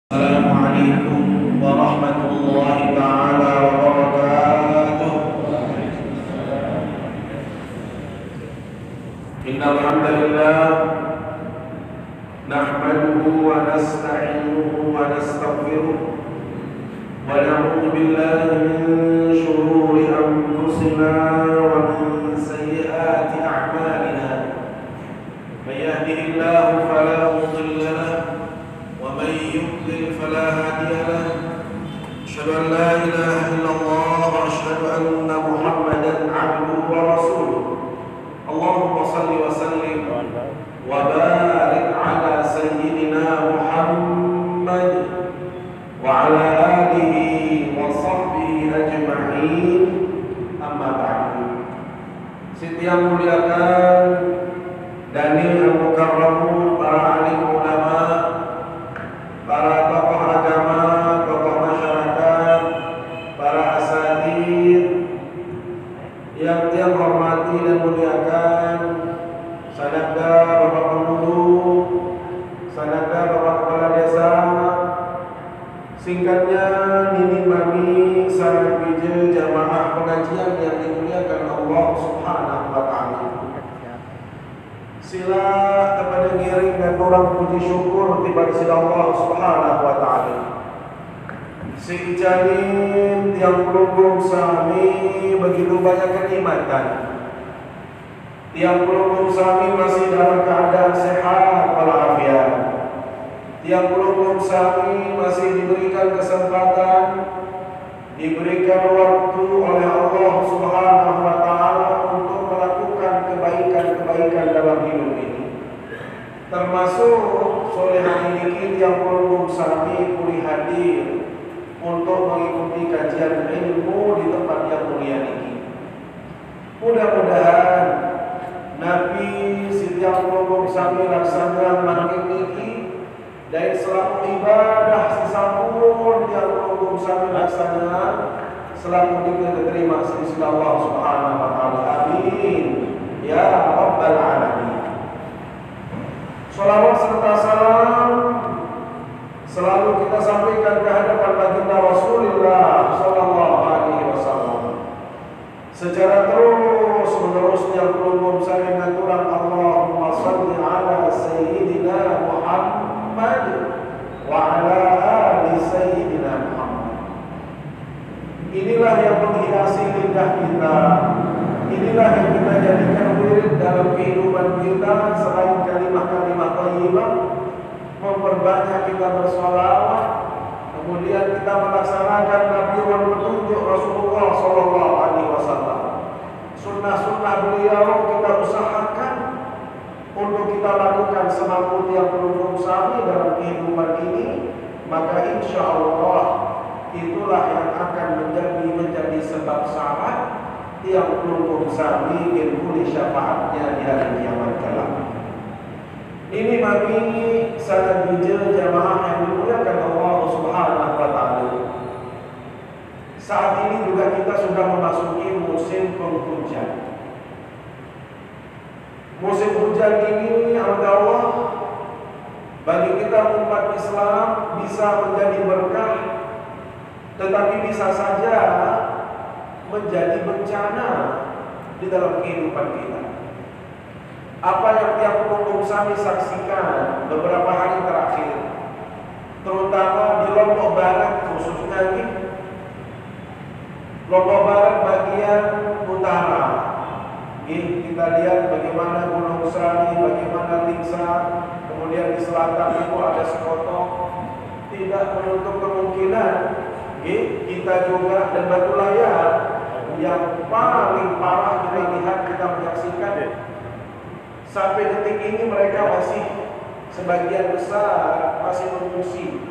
Assalamualaikum warahmatullahi taala wabarakatuh. Innal hamdalillah nahmaduhu wa nasta'inuhu wa nastaghfiruh wa na'udzu billahi min shururi anfusina wa min sayyiati a'malina. May yahdihillahu fala mudilla lahu ومن يضلل فلا هادي له أشهد أن لا إله إلا الله وأشهد أن محمدا عبده ورسوله اللهم صل وسلم وبارك على سيدنا محمد وعلى آله وصحبه أجمعين أما بعد. Siti yang muliakan Daniel Al-Mukarramun, para alim ulama, para tokoh agama, tokoh masyarakat, para asatidz yang tiang hormati dan muliakan, sanada Bapak Pengulu, sanada Bapak Kepala Desa, singkatnya Nini Mami Sanad Wije jamaah pengajian yang dimuliakan Allah Subhanahu wa taala. Sila kepada ngiring dan orang puji syukur tiba sila Allah Subhanahu wa taala. Si janin tiang pelunggung sami begitu banyak kenikmatan. Tiang pelunggung sami masih dalam keadaan sehat walafiat. Tiang pelunggung sami masih diberikan kesempatan, diberikan waktu oleh Allah Subhanahu wa taala untuk melakukan kebaikan-kebaikan dalam hidup ini. Termasuk sore hari ini yang pelunggung sami pulih hadir untuk mengikuti kajian ilmu di tempat yang mulia ini. Mudah-mudahan Nabi setiap pelunggung sami laksana makin ini dan selalu ibadah sesambung yang pelunggung sami laksana selalu diterima sisi Allah Subhanahu wa taala. Amin ya rabbal alamin. Salawat serta salam selalu kita sampaikan ke hadapan baginda Rasulullah sallallahu alaihi wasallam. Secara terus menerusnya pelunggung sami ngaturkan Allahumma shalli ala sayyidina Muhammad wa ala ali sayyidina Muhammad. Inilah yang menghiasi lidah kita. Inilah yang kita jadikan wirid dalam kehidupan kita. Selain kalimah-kalimah thayyibah, memperbanyak kita bersolawat, kemudian kita melaksanakan nabiwan petunjuk Rasulullah sallallahu alaihi wasallam. Sunnah-sunnah beliau kita usahakan untuk kita lakukan semampu yang pelunggung sami dalam kehidupan ini, maka insya Allah itulah yang akan menjadi sebab syarat yang pelunggung sami ilmu syafaatnya di hari kiamat kelak. Ini bagi sanad wije jamaah yang dimuliakan Allah Subhanahu wa taala. Saat ini juga kita sudah memasuki musim penghujan. Musim hujan ini Allah bagi kita umat Islam bisa menjadi berkah, tetapi bisa saja menjadi bencana di dalam kehidupan kita. Apa yang tiap pelunggung sami saksikan beberapa hari terakhir, terutama di Lombok Barat khususnya ini, Lombok Barat bagian utara. Kita lihat bagaimana Gunung Srani, bagaimana Lingsar, kemudian di selatan itu ada Sekotong. Tidak menutup kemungkinan kita juga dan Batu Layar yang paling parah kita lihat, kita menyaksikan. Sampai detik ini mereka masih sebagian besar masih mengungsi,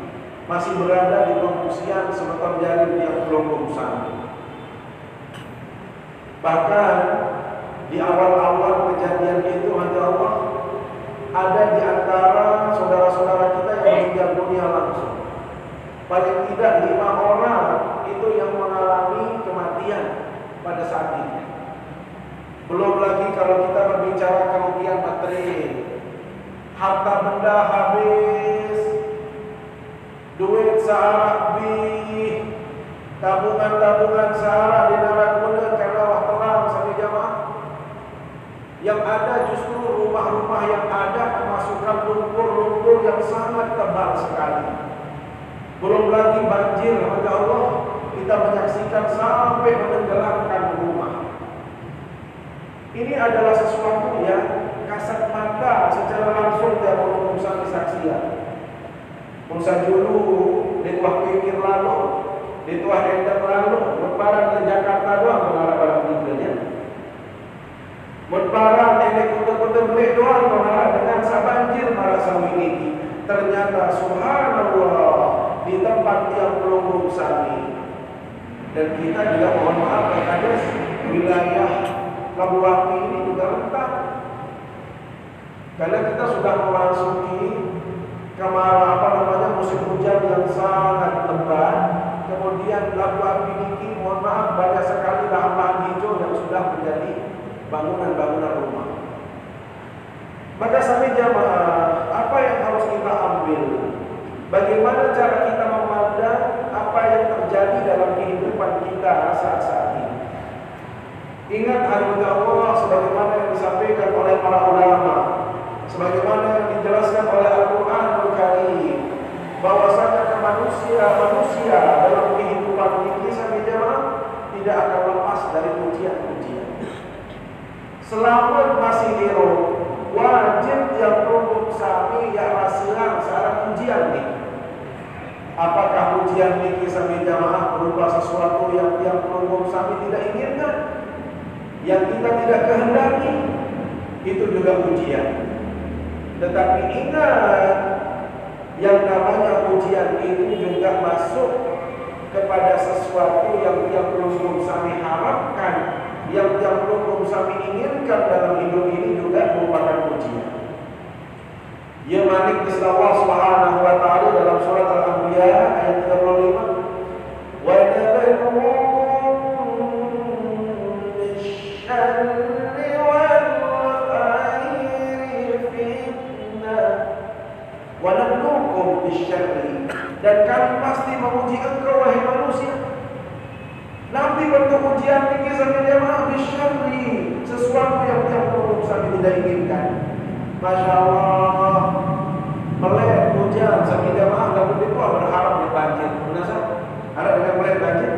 masih berada di pengungsian sementara terjadi yang pelunggung sami. Bahkan di awal-awal kejadian itu Allah ada di antara saudara-saudara kita yang meninggal dunia langsung. Paling tidak 5 orang itu yang mengalami kematian pada saat ini. Belum lagi kalau kita berbicara kerugian materi, harta benda habis, duit searak tabungan searak di Naraguna karena wah terang sampai jamaah. Yang ada justru rumah-rumah yang ada kemasukan lumpur-lumpur yang sangat tebal sekali. Belum lagi banjir, maka Allah kita menyaksikan sampai menenggelamkan rumah. Ini adalah sesuatu yang kasat mata secara langsung tidak perlu saksian. Musa dulu di tuah pikir lalu, di tuah endang lalu, lebaran ke Jakarta doang mengarah barang tinggalnya. Lebaran ini kutu-kutu beli doang mengarah dengan sabanjir marah sami ini. Ternyata subhanallah di tempat yang pelunggung sami. Dan kita juga mohon maaf ada wilayah Labu Api ini juga rentan. Karena kita sudah memasuki musim hujan yang sangat lebat. Kemudian Labu Api ini mohon maaf banyak sekali lahan-lahan hijau yang sudah menjadi bangunan-bangunan rumah. Maka sampai jamaah, apa yang harus kita ambil? Bagaimana cara kita memandang apa yang terjadi dalam kehidupan kita saat ini? Ingat hadirat Allah sebagaimana yang disampaikan oleh para ulama, sebagaimana yang dijelaskan oleh Al-Qur'anul Karim, bahwasanya manusia dalam kehidupan ini sampai jamaah tidak akan lepas dari ujian-ujian. Selamat masih hidup, wajib yang produk sami yang rasilan sekarang ujian nih. Apakah ujian ini sami jamaah berupa sesuatu yang produk sami tidak inginkan, yang kita tidak kehendaki, itu juga ujian. Tetapi ingat, yang namanya ujian itu juga masuk kepada sesuatu yang belum kami harapkan, yang belum kami inginkan dalam hidup ini juga merupakan ujian. Ya manik istilah Allah Subhanahu wa taala dalam surat Al-Anbiya ayat 35. Wa nabluukum bisyarri wal khairi fitnah. Wa nabluukum bisyarri, dan kami pasti menguji engkau wahai manusia. Nanti bentuk ujian ini sampai jamaah bisyarri, sesuatu yang belum sampai tidak inginkan. Masya Allah, melek hujan sampai jamaah nggak begitu berharap di banjir. Benar? Ada dengan melek banjir?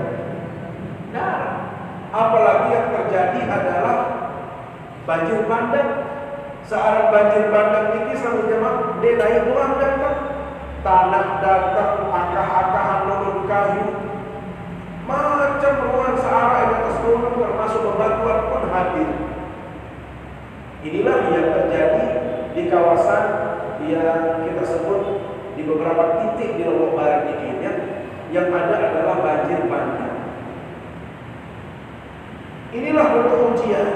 Nah, apalagi yang terjadi adalah banjir bandang. Saat banjir bandang ini sampai jamaah dia naik doang datang, tanah datang, akah-akahan turun kayu, macam ruang searah di atas gunung termasuk bebatuan pun hadir. Inilah yang terjadi di kawasan yang kita sebut di beberapa titik di Lombok Barat ini, yang ada adalah banjir bandang. Inilah bentuk ujian.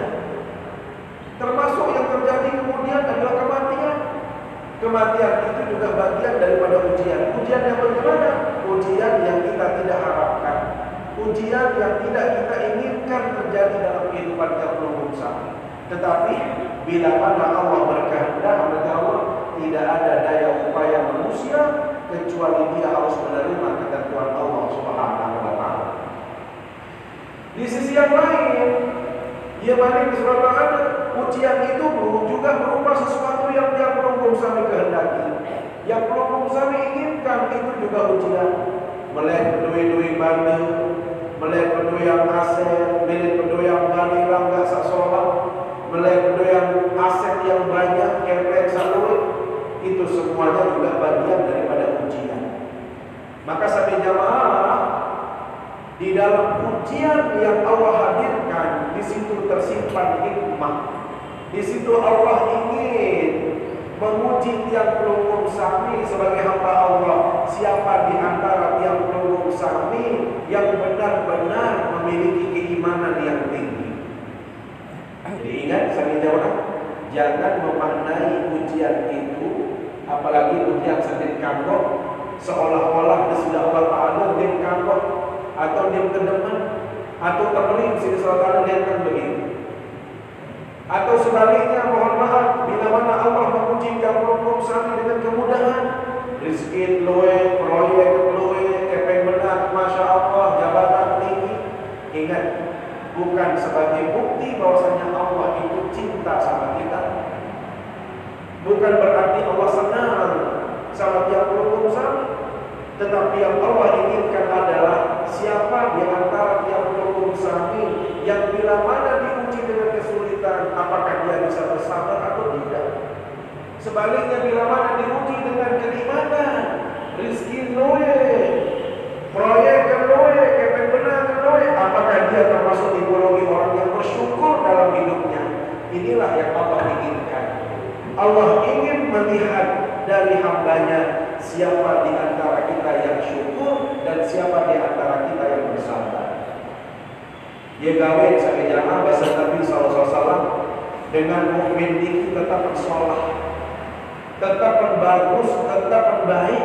Termasuk yang terjadi kemudian adalah kematian. Kematian itu juga bagian daripada ujian. Ujian yang bagaimana? Ujian yang kita tidak harapkan, ujian yang tidak kita inginkan terjadi dalam kehidupan yang belum sampai. Tetapi bila mana Allah berkehendak, maka Allah tidak ada daya upaya manusia kecuali dia harus menerima ketentuan Allah Subhanahu wa taala. Di sisi yang lain, ia balik di surat Al-An'am, ujian itu juga berupa sesuatu yang belum kami kehendaki, yang belum kami inginkan, itu juga ujian. Melek pedui bandel, melek pedui yang aset, melek pedui yang bani langga sasolah, melek pedui yang aset yang banyak, kepek salur, itu semuanya juga bagian daripada ujian. Maka sampai jamaah, di dalam ujian yang Allah hadirkan, di situ tersimpan hikmah. Di situ Allah ingin menguji tiang pelunggung sami sebagai hamba Allah. Siapa di antara tiang pelunggung sami yang benar-benar memiliki keimanan yang tinggi. Jadi ingat, sami jawab, jangan memaknai ujian itu, apalagi ujian sedih kantor, seolah-olah sudah Allah Ta'ala dia kantor, atau dia kedeman, atau terpeling sini saudara lihatkan begini. Atau sebaliknya, mohon maaf, bila mana Allah menguji kaum sami dengan kemudahan, rizki luwe, proyek luwe, kepeng benar, masya Allah, jabatan tinggi. Ingat, bukan sebagai bukti bahwasanya Allah itu cinta sama kita. Bukan berarti Allah senang sama tiap rukun sami. Tetapi yang Allah inginkan adalah siapa di antara tiap rukun sami yang bila mana diuji dengan kesulitan, apakah dia bisa bersabar atau tidak. Sebaliknya bila mana diuji dengan keimanan, rizki loe, proyek loe, kepeng benar loe, apakah dia termasuk digolongi orang yang bersyukur dalam hidupnya. Inilah yang Allah inginkan. Allah ingin melihat dari hambanya siapa di antara kita yang syukur dan siapa di antara kita yang bersabar. Dia gawe sampai jamaah bahasa Nabi SAW dengan mukmin itu tetap bersolat, tetap bagus, tetap baik.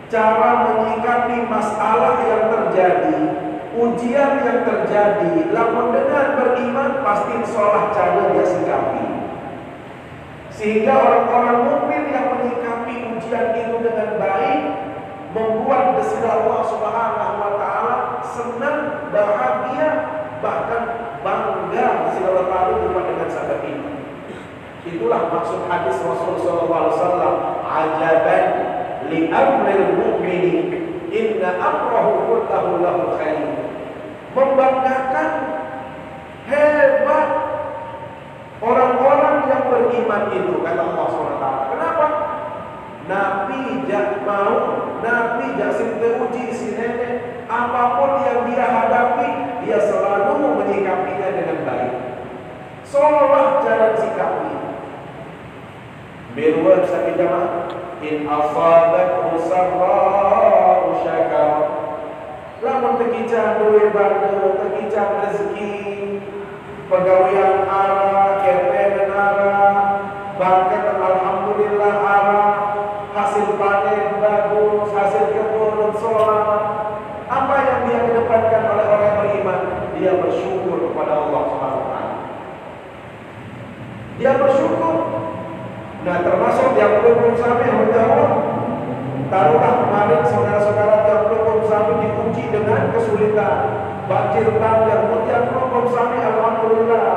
Cara menyikapi masalah yang terjadi, ujian yang terjadi, lamun dengan beriman pasti sholat cara dia sikapi. Sehingga orang-orang mukmin yang menyikapi ujian itu dengan baik membuat desir Allah Subhanahu wa taala senang, bahagia, bahkan bangga desir Allah taala dengan sahabat ini. Itulah maksud hadis Rasul sallallahu alaihi wasallam, ajaban li amril mu'mini inna amrahu kullahu lahu khair. Membanggakan, hebat orang-orang yang beriman itu, kata Allah SWT. Kenapa? Nabi jak mau, Nabi jak uji si nenek, apapun yang dia hadapi, dia selalu menyikapinya dengan baik. Sholat jalan sikapi. Berwad sakit jamaah. In asabathu sarra'u syakar. Lamun tekicah duwe banda, tekicah rezeki, pegawaian arah, kepen arah, bangkat alhamdulillah arah, hasil panen bagus, hasil kebun sholat. Apa yang dia kedepankan oleh orang yang beriman? Dia bersyukur kepada Allah SWT. Dia bersyukur. Nah, termasuk yang belum sampai menjawab. Taruhlah kemarin saudara-saudara yang belum sampai diuji dengan kesulitan, banjir bandang, yang belum sampai alhamdulillah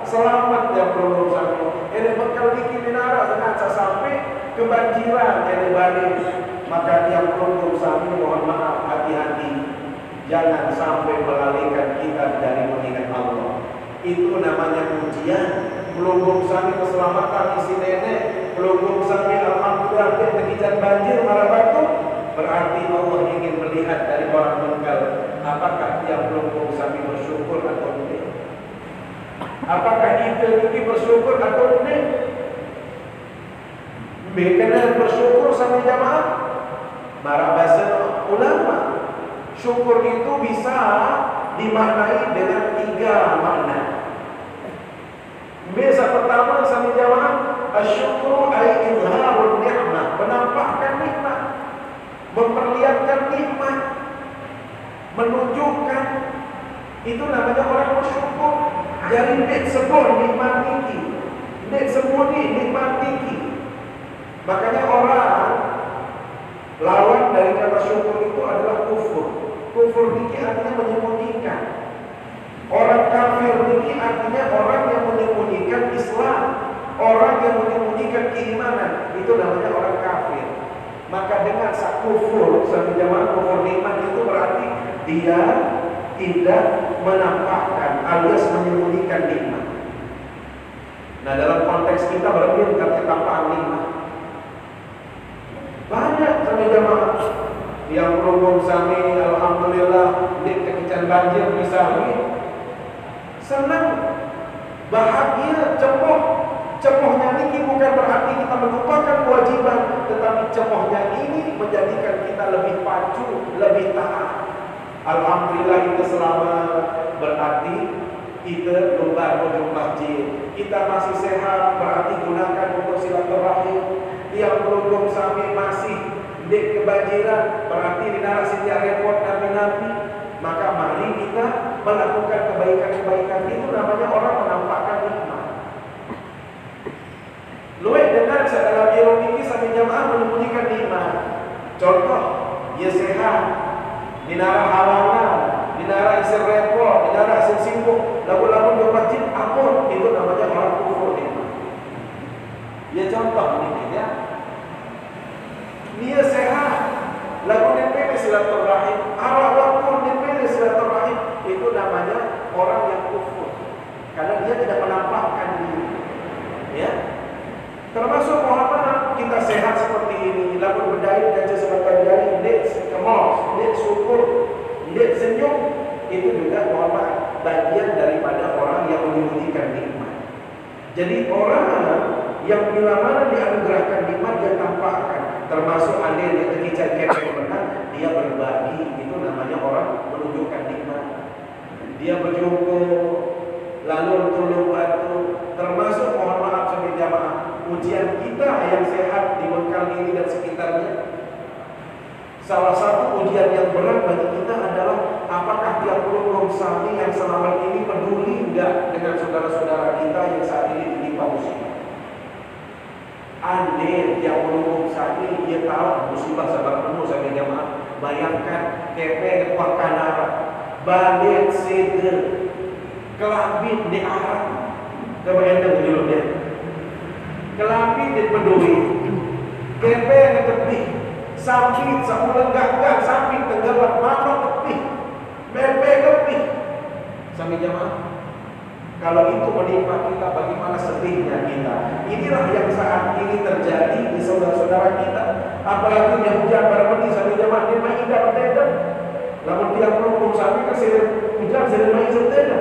selamat yang belum sampai. Ini bekal bikin minara dengan sampai kebanjiran ini balik. Maka yang belum sampai mohon maaf, hati-hati, jangan sampai melalaikan kita dari mengingat Allah. Itu namanya ujian. Belum sampai keselamatan isi nenek, belum sampai alhamdulillah kekijan banjir marah batu, berarti Allah ingin melihat dari orang meninggal apakah dia belum sampai bersyukur atau tidak. Apakah kita ini bersyukur atau tidak? Bagaimana bersyukur sama jamaah? Marah bahasa ulama, syukur itu bisa dimaknai dengan 3 makna. Biasa pertama sama jamaah, asyukru ay izharun ni'mah, menampakkan nikmat, memperlihatkan nikmat, menunjukkan, itu namanya orang bersyukur. Jadi nek sebut nikmat tinggi, nek sembunyi nikmat tinggi. Makanya orang lawan dari kata syukur itu adalah kufur. Kufur tinggi artinya menyembunyikan. Orang kafir ini artinya orang yang menyembunyikan Islam, orang yang menyembunyikan keimanan, itu namanya orang kafir. Maka dengan sak kufur, satu jamaah kufur nikmat itu berarti dia tidak menampakkan alias menyembunyikan nikmat. Nah, dalam konteks kita berarti ketampaan nikmat. Banyak satu jamaah yang berhubung sami alhamdulillah di kekican banjir misalnya, senang, bahagia, cemohnya ini bukan berarti kita melupakan kewajiban, tetapi cemohnya ini menjadikan kita lebih pacu, lebih taat. Alhamdulillah itu selama berarti kita lumbar menuju masjid, kita masih sehat, berarti gunakan untuk silaturahim. Yang belum sampai masih di kebanjiran, berarti di narasi dia repot nabi-nabi. Maka mari kita melakukan kebaikan-kebaikan, itu namanya orang menampakkan nikmat. Luwih dengan dalam ilmu ini sampai jamaah menyembunyikan nikmat. Contoh, dia sehat, dinara halangan, dinara isi repot, dinara isi sibuk, lagu-lagu di masjid ampun, itu namanya orang kufur nikmat. Dia contoh ini ya. Dia sehat, lagu dipilih silaturahim, arah waktu dipilih silaturahim, itu namanya orang yang kufur. Karena dia tidak menampakkan diri. Ya. Termasuk mohon maaf, kita sehat seperti ini, lalu berdaya dan sebagai dari dek kemas, dek syukur, dek senyum, itu juga mohon maaf bagian daripada orang yang menyembunyikan nikmat. Jadi orang yang bila mana dianugerahkan nikmat dia tampakkan, termasuk andai dia terkicat kepek menang, dia berbagi, itu namanya orang menunjukkan nikmat. Dia berjumpa lalu tolong bantu, termasuk mohon maaf sebagai jamaah, ujian kita yang sehat di Mekah ini dan sekitarnya. Salah satu ujian yang berat bagi kita adalah apakah tiap peluru sami yang selama ini peduli enggak dengan saudara-saudara kita yang saat ini ditimpa musibah. Andai tiap peluru sami dia tahu musibah sebab penuh sebagai jamaah. Bayangkan kepeng kuah kanara, balik seger, kelabit di arah, coba anda dulu dia. Kelabit di peduli, kepeng di tepi, sakit, samulang gagak, sakit, tenggelam, mata tepi, bebe tepi. Sampai jamaah, kalau itu menimpa kita, bagaimana sedihnya kita. Inilah yang saat ini terjadi di saudara-saudara kita. Apalagi yang hujan berhenti sampai jamaah dia main indah berbeda. Namun dia perlu sampai ke sini hujan sini main berbeda.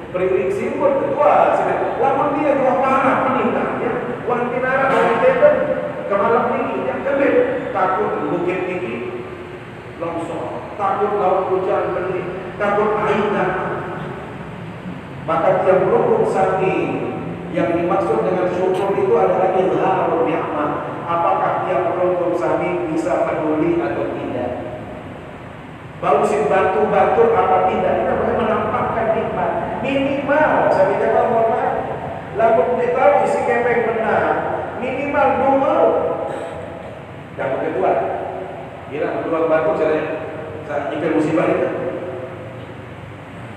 Beri simbol kedua, lamun dia dua parah meninggalnya, wantinara dari tenda ke malam ini yang kebet, takut bukit tinggi longsor, takut laut hujan benih, takut air datang. Maka tiap rukun sakit yang dimaksud dengan syukur itu adalah izharul ni'mah. Apakah tiap rukun sakit bisa peduli atau tidak? Bau batu-batu apa tidak, ini namanya menampakkan nikmat. Minimal, saya bicara mohon maaf, lalu kita tahu isi kepeng benar, minimal dua. Yang kedua, kira dua batu saya ikan musibah itu.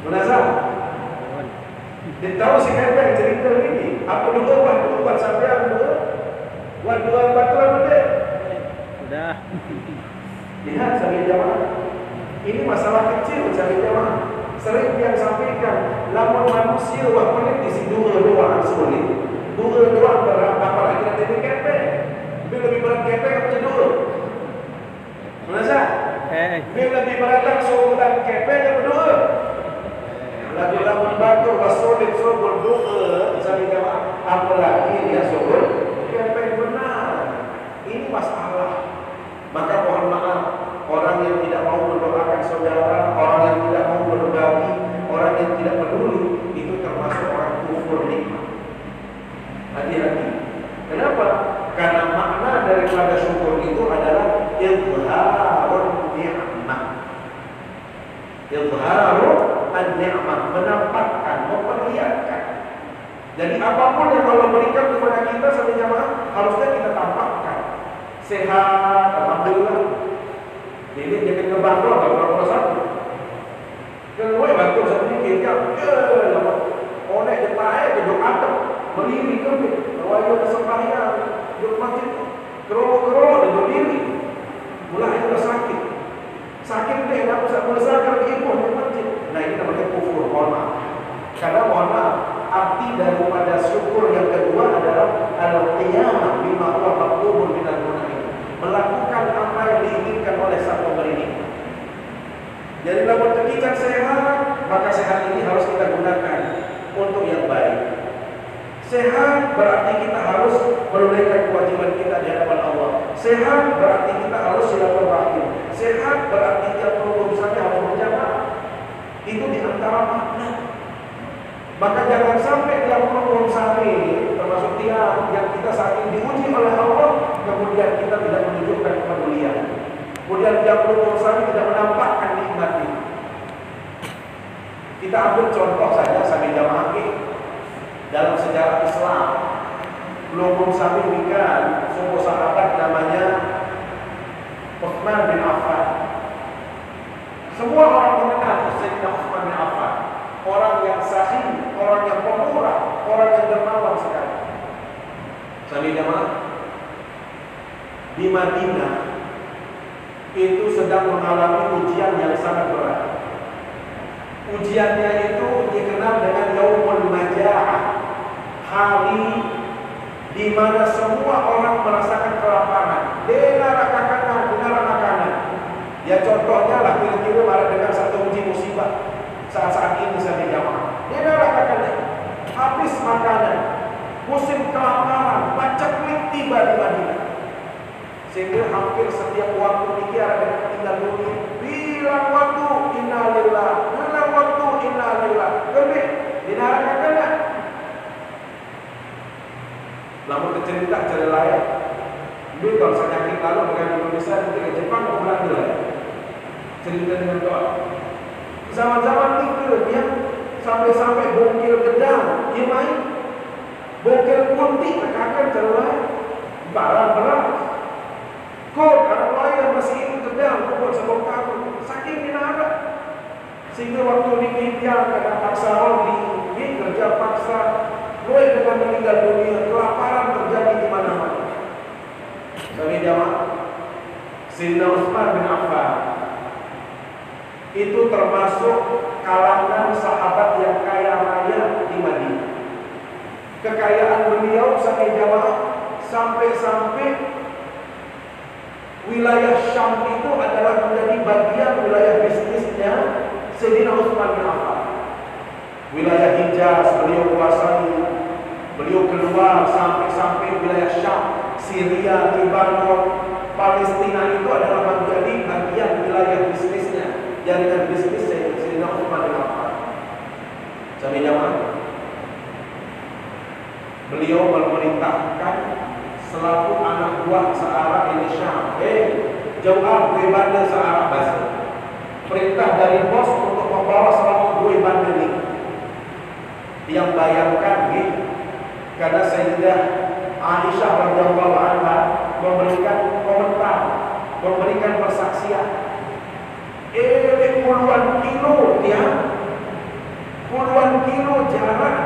Menasab, dia tahu si kepeng cerita ini. Apa dua batu buat sampai dua batu apa deh? Sudah. Lihat sampai jamaah. Ini masalah kecil cari jamaah. Sering yang sampaikan, lamun manusia waktu di sini dua sulit. Dua berat, apalagi nanti di kepeng. Lebih berat kepeng apa dua? Merasa? Lebih berat sebulan kepeng apa dua? Lamun batu sulit sobor dua, cari jamaah. Apalagi dia sobor kepeng benar. Ini masalah. Maka mohon maaf. Orang yang tidak mau mendoakan saudara, orang yang tidak mau berbagi, orang yang tidak peduli, itu termasuk orang kufur nikmat. Hati-hati. Kenapa? Karena makna daripada syukur itu adalah izharun ni'mah. Izharun an-ni'mah, menampakkan, memperlihatkan. Jadi apapun yang Allah berikan kepada kita sebagai jamaah, harusnya kita tampakkan. Sehat, alhamdulillah. Jadi jangan ngebangkul kalau satu. Kalau bangkul satu ini kita, onek jetai ke doa atap, berdiri ke, rawayo kesembahyang, duduk masjid, kero dan berdiri. Mulai itu sakit deh, nak usah melesatkan ibu di masjid. Nah ini namanya kufur, mohon maaf. Karena mohon maaf, arti daripada syukur yang kedua adalah al-qiyamah bima huwa maqbulun minal munafiqin. Melakukan apa yang diinginkan oleh sang pemberi nikmat. Jadi kalau kita sehat, maka sehat ini harus kita gunakan untuk yang baik. Sehat berarti kita harus menunaikan kewajiban kita di hadapan Allah. Sehat berarti kita harus silaturahim. Sehat berarti kita perlu misalnya harus berjamaah. Itu di antara makna. Maka jangan sampai dalam problem sami, termasuk tiang yang kita saat ini diuji oleh Allah, kemudian kita tidak menunjukkan kepedulian. Kemudian tiang problem sami tidak menampakkan nikmat ini. Kita ambil contoh saja sambil jamaah dalam sejarah Islam. belum sampaikan sebuah sahabat namanya Utsman bin Affan. Semua orang mengenal Sayyidina Utsman bin Affan, orang yang sahih, orang yang pemurah, orang yang dermawan sekali. Sami jamaah, di Madinah itu sedang mengalami ujian yang sangat berat. Ujiannya itu dikenal dengan Yaumul Maja'ah, hari di mana semua orang merasakan kelaparan, denara makanan. Ya contohnya lah kira-kira malah dengan satu uji musibah saat-saat ini saya jamaah. Denara makanan, habis makanan, musim kelaparan, paceklik tiba di Madinah. Sehingga hampir setiap waktu mikir ada tinggal dunia, bilang waktu innalillah, bilang waktu innalillah, lebih denara makanan. Lalu cerita lain. Dulu kalau saya yakin lalu dengan Indonesia ketika Jepang ke Belanda, cerita dengan doa. Zaman-zaman itu dia sampai bongkil gedang, dia main bongkil kunti, kakak lain, barang berat. Kok orang lain masih ingin gedang, kok buat sebab takut, saking dinara. Sehingga waktu dikipian kadang paksa di kerja paksa. Mulai dengan meninggal dunia, kelaparan terjadi di mana-mana. Kami jamaah, Sayyidina Utsman bin Affan itu termasuk kalangan sahabat yang kaya raya di Madinah. Kekayaan beliau sampai jamaah sampai wilayah Syam itu adalah menjadi bagian wilayah bisnisnya Sayyidina Utsman bin Affan. Wilayah Hijaz beliau kuasai, beliau keluar sampai wilayah Syam, Syria, Lebanon, Palestina itu adalah menjadi bagian wilayah bisnisnya, jaringan bisnis Sayyidina Utsman bin Affan. Jamaah jamaah, beliau memerintahkan selaku anak buah searah ini Syam, jauh banda searah Basra. Perintah dari bos untuk membawa selaku dua banda ini. Yang bayangkan karena Sayyidah Aisyah radhiyallahu anha memberikan komentar, memberikan persaksian. Puluhan kilo jarak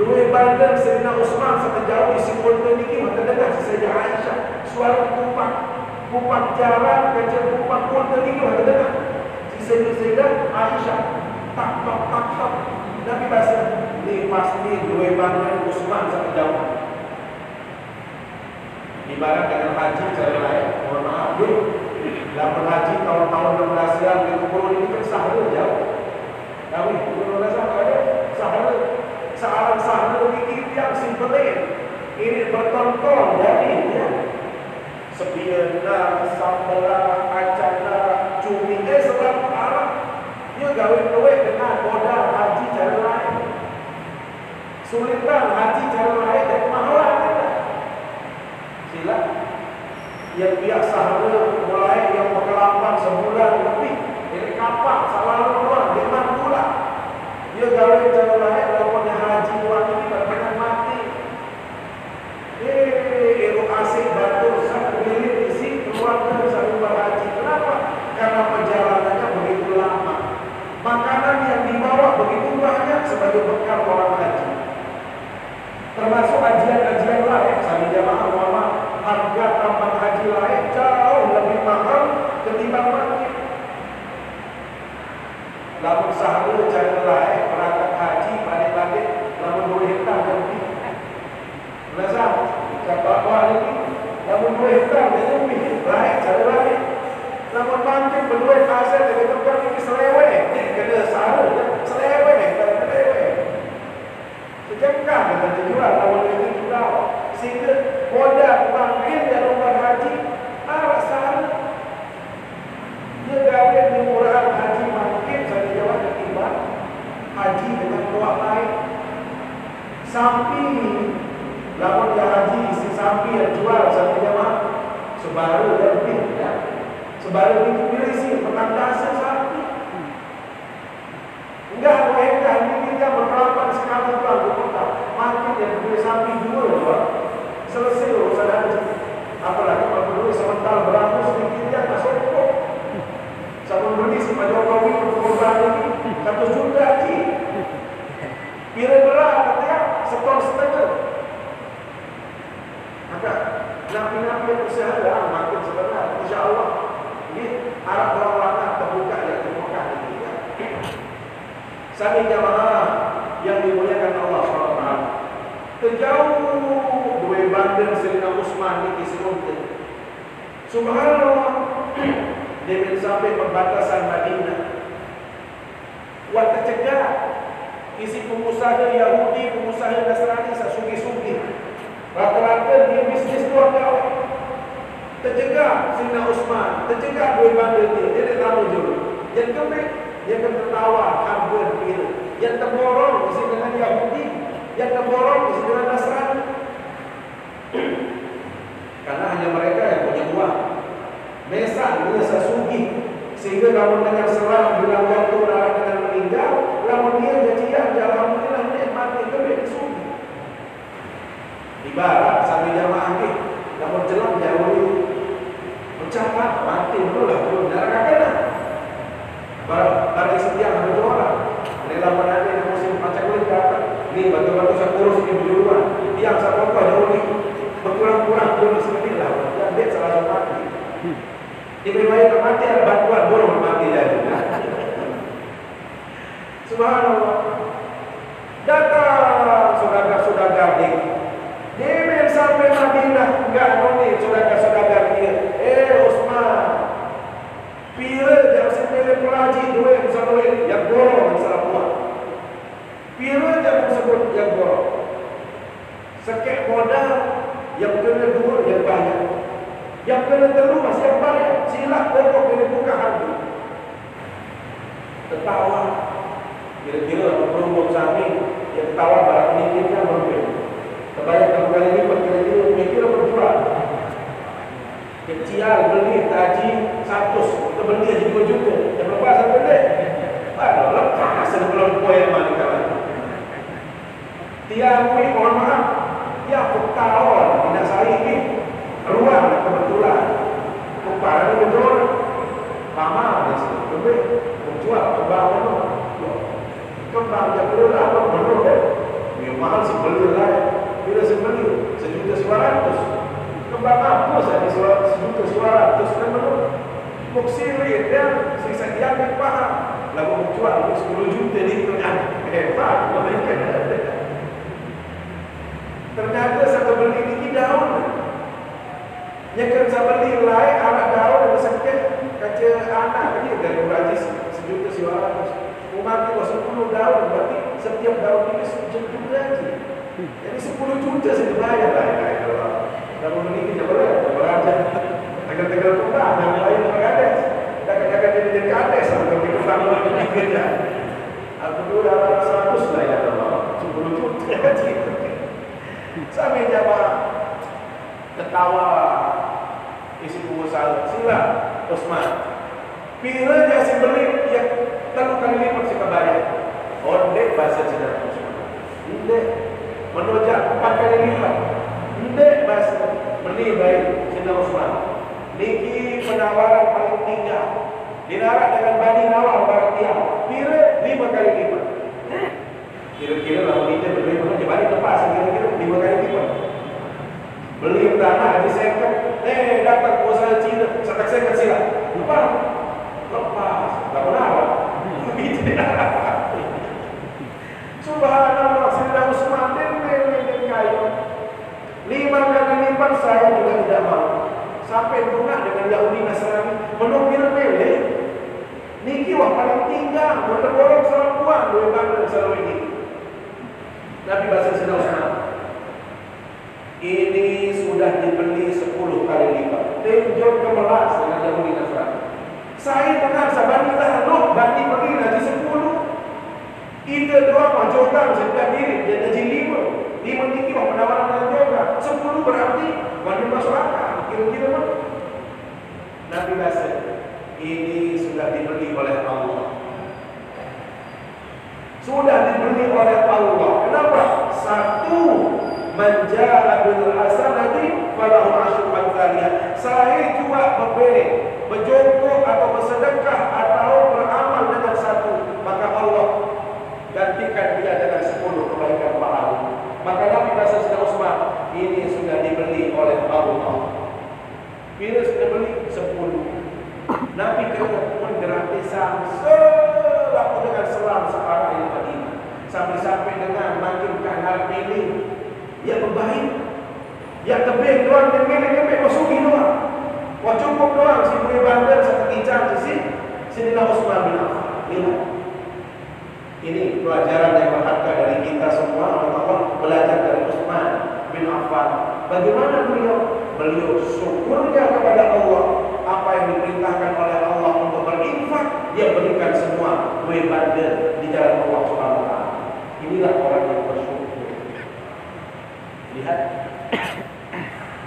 dua badan Sayyidina Utsman sejauh di simpul ini maka dengar Sayyidah Aisyah suara kupak jarak kecil kupak pun ini maka dengar Sayyidah Aisyah tak tapi bahasa ini pasti dua badan Utsman sejauh. Ibarat dengan haji cara lain, mohon maaf dalam haji tahun-tahun 16 yang ini kan sahur jauh. Kami belum sahur sahur ini yang simpelin. Ini bertonton jadi sebiana, sambala, acana, cumi, selalu arah. Dia gawe dengan modal haji cara lain. Sulitan haji cara lain dan mahalan kita. Sila yang biasa mulai yang pengalaman sebulan lebih. Ini kapan selalu keluar dengan pula. Dia gawe cara lain lawan haji buat ini benar mati. Asik batu satu bilik isi keluar dari satu haji. Kenapa? Karena perjalanannya begitu lama. Makanan yang dibawa begitu banyak sebagai bekal orang haji. Termasuk ajian-ajian lain, sami jamaah ulama, harga tambahan haji lain jauh lebih mahal ketimbang masjid. Lamun sahur cara lain berangkat haji balik-balik lamun 2 hektar lebih. Belasam, kata apa ini? Lamun 2 hektar lebih lain cara lain. Lamun mancing berdua hasil dari tempat ini selewe, kena sahur selewe. Sejengkang kita dijual, lawan itu jual. Sehingga modal makin yang rumah haji, arah sahur. Dia gawe di murahan haji makin saya jawab ketimbang haji dengan doa lain. Sampai lawan dia haji isi sampai yang jual saya jawab sebaru lebih ya. Sebaru itu pilih sih penandasnya sapi. Enggak mereka ini dia berkelapan sekali tuan kota. makin yang beli sapi dua Pak. Selesai urusan haji. Apalagi kalau beli semental beratus sedikitnya tak sokok. Sama beli si Pak Jokowi untuk korban ini 1 juta haji. Kira-kira katanya 1,5 ton. Maka nabi-nabi yang usaha makin sebenarnya insya Allah ini Arab berwarna terbuka yang terbuka ini ya. Sami jamaah yang dimuliakan Allah SWT terjauh dua bandar Sayyidina Utsman di Kisrunte. Subhanallah dia sampai perbatasan Madinah. Waktu tercegah isi pengusaha Yahudi, pengusaha Nasrani sasugi-sugi. Rata-rata dia bisnis luar jauh. Tercegah Sayyidina Utsman, tercegah dua bandar dia tahu dulu. Yang kembali dia akan tertawa, kabur kira. Yang terborong isi dengan Yahudi, yang terborong isi dengan Nasrani. Karena hanya mereka yang punya uang. Mesan dia sasugi. Sehingga kamu dengan serang bilang waktu darah dengan meninggal, lamun dia jajian, alhamdulillah nikmat itu dia disugi. Ibarat sambil jamaah ini, namun jelang jauh mencatat mati dulu lah turun darah kena. Barang setiap ada orang. Ini laman ada yang musim macam ini dapat. Ini batu-batu saya kurus ini berjuruan. Yang saya pokok jauh ini berkurang-kurang turun seperti lah. Yang dia salah satu mati. Di bawah mati ada bantuan burung mati jadi. Subhanallah. Datang saudara-saudara dia sampai Madinah enggak noni saudara-saudara dia. Utsman. Pira yang sepele pelaji dua yang sama yang borong yang salah buat. Pira yang sebut yang borong. Sekek modal yang kena dua yang banyak. Yang kena telur masih yang banyak. Silap pokok kena buka hati. Tertawa. Kira-kira berumur samping yang tertawa barang mikirnya berbeda. Terbayang kalau kali ini kira-kira mikir berjual. Kecil beli taji 100, kita beli aja 2 juta. Yang lepas apa beli? Aduh, lepas sebelum poin mana kawan. Tiang wih, mohon maaf. Ya, pektawan tidak sari ini ruang kebetulan. Kupara ini betul. Lama di sini. Lebih menjual kembang itu. Kembang yang perlu apa? Menurut dia mahal sebeli lah. Bila sebeli 1.200.000. Kembang apa saja 1.200.000 kan menurut. Muksiri dia sisa dia yang paham. Lalu menjual 10 juta di itu. Hebat. Ternyata saya beli ini daun. Yang kan saya beli lain anak daun dan sakit kaca anak ini dari Brazil 1.200.000. Umat itu 10 daun berarti setiap daun ini 1 juta lagi. Jadi 10 juta saya bayar lah. Kalau beli ini boleh beraja. Tegal-tegal kota yang lain berkades. Jangan jadi kades kalau kita sama kerja. Aku dulu dapat 100 lah ya Allah. 10 juta. Sampai jamaah ketawa isi pengusaha sila Utsman. Bila dia si beli ya 3 kali lipat si kebayar. Ondek bahasa Cina Utsman. Ondek menojak 4 kali lipat. Ondek bahasa beli baik Cina Utsman. Niki penawaran paling tinggi. Dinarak dengan Bani Nawal barang dia. Bila 5 kali lipat. Kira-kira kalau kita beli mana balik lepas kira-kira 5 kali lipat. Beli tanah di second, datang pengusaha Cina, saya taksirkan sila. Lepas, tak pernah apa. Subhanallah, Sayyidina Utsman dan kayu. 5 kali lipat saya juga tidak mau. Sampai tengah dengan Yahudi Nasrani menukir mele. Niki wah paling tinggal, berterborong salah buang dua bandar selalu ini. Nabi bahasa Sayyidina Utsman. Ini sudah dibeli 10 kali lipat. Tunjuk kemelas dengan Yahudi Nasrani. Saya dengar sabani tahluk bani beli lagi 10. Kita doang majokan setiap diri dia jadi 5. 5 tinggi penawaran yang juga 10 berarti wajib masuk akal. Kira-kira mana? Nabi bahasa ini sudah dibeli oleh Allah. Sudah dibeli oleh Allah. Kenapa? satu, man jaa bil hasanati falahu asyru amsalihha. Saya juga berjongkok atau bersedekah atau beramal dengan satu, maka Allah gantikan dia dengan 10 kebaikan pahala. Maka Nabi kata Sayyidina Utsman, ini sudah dibeli oleh Allah. Bila sudah beli 10, Nabi kata pun gratisan selaku dengan selam sekarang di Madinah, sampai dengan makin kanan pilih yang berbaik, yang tebing doang, yang milih masuki doang, wah cukup doang si boleh bandar satu kijang sini Utsman bin Affan. Lihat, ini pelajaran yang berharga dari kita semua. Teman-teman belajar dari Utsman bin Affan. Bagaimana beliau syukurnya kepada Allah, apa yang diperintahkan oleh Allah untuk berinfak, dia berikan semua duit bandar di jalan Allah Subhanahu wa taala. Inilah orang yang bersyukur. Lihat,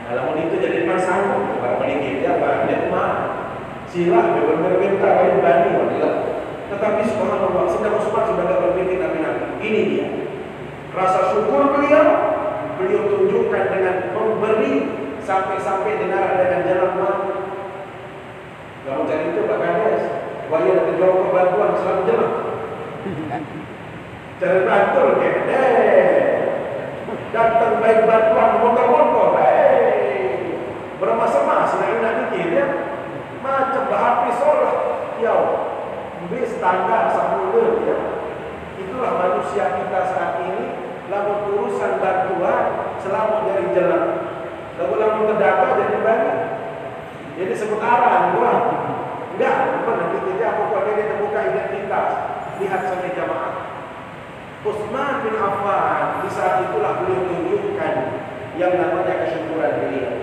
dalam itu jadi masalah para pendekar dia banyak mah. Sila berbeda kali berani wadilah. Tetapi subhanallah, sedang Utsman sudah berpikir Nabi. Ini dia rasa syukur beliau tunjukkan dengan memberi sampai dengar dengan jalan mati. Kamu cari itu Pak Kades, wajah ada jawab bantuan selalu jelas. Cari bantul datang baik bantuan motor, bermas-mas nak dikit ya, macam berhabis sholat, bis standar semula ya. Itulah manusia kita saat ini. Lalu urusan bantuan selalu dari jalan, lalu terdata jadi banyak. Jadi sebut arah dua, enggak, nanti kita pokoknya dia terbuka identitas. Lihat sampai jamaah. Utsman bin Affan di saat itulah beliau tunjukkan yang namanya kesyukuran beliau.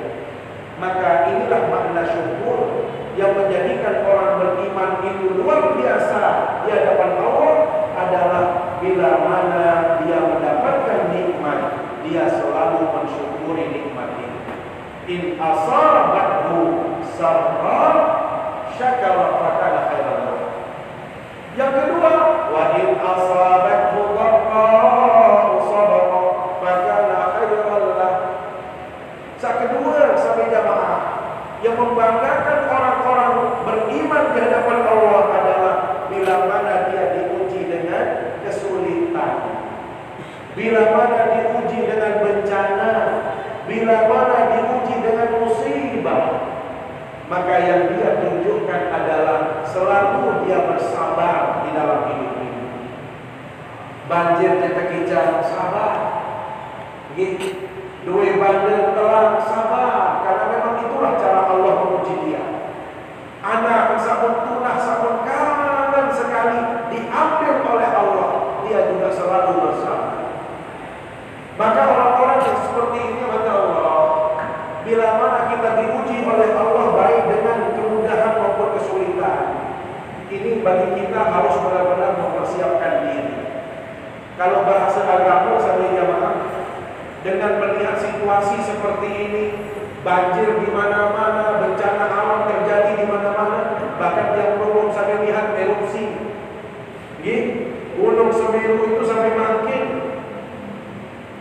Maka inilah makna syukur yang menjadikan orang beriman itu luar biasa di hadapan Allah adalah bila mana dia mendapatkan nikmat, dia selalu mensyukuri nikmat itu. In asabathu sarra syakara fakana khairan lahu. Yang kedua, wa in asabathu dharra sabara fakana khairan lahu. Kedua, sampai jamaah yang membanggakan orang-orang beriman di hadapan Allah adalah bila mana dia diuji dengan kesulitan, bila mana diuji dengan bencana, bila mana diuji dengan musibah, maka yang dia tunjukkan adalah selalu dia bersabar di dalam hidup ini. Banjirnya terkejam, sabar. Duit bandel telah, sabar. Karena memang itulah cara Allah menguji dia. Anak sabun tunah, sabun kanan sekali diambil oleh Allah, dia juga selalu bersabar. Maka orang-orang yang seperti ini, kata Allah, bila mana kita diuji oleh Allah baik dengan kemudahan maupun kesulitan, ini bagi kita harus benar-benar mempersiapkan diri. Kalau bahasa agama sampai jamaah, dengan melihat situasi seperti ini, banjir di mana-mana, bencana alam terjadi di mana-mana, bahkan yang belum sampai lihat erupsi, Gunung Semeru itu sampai makin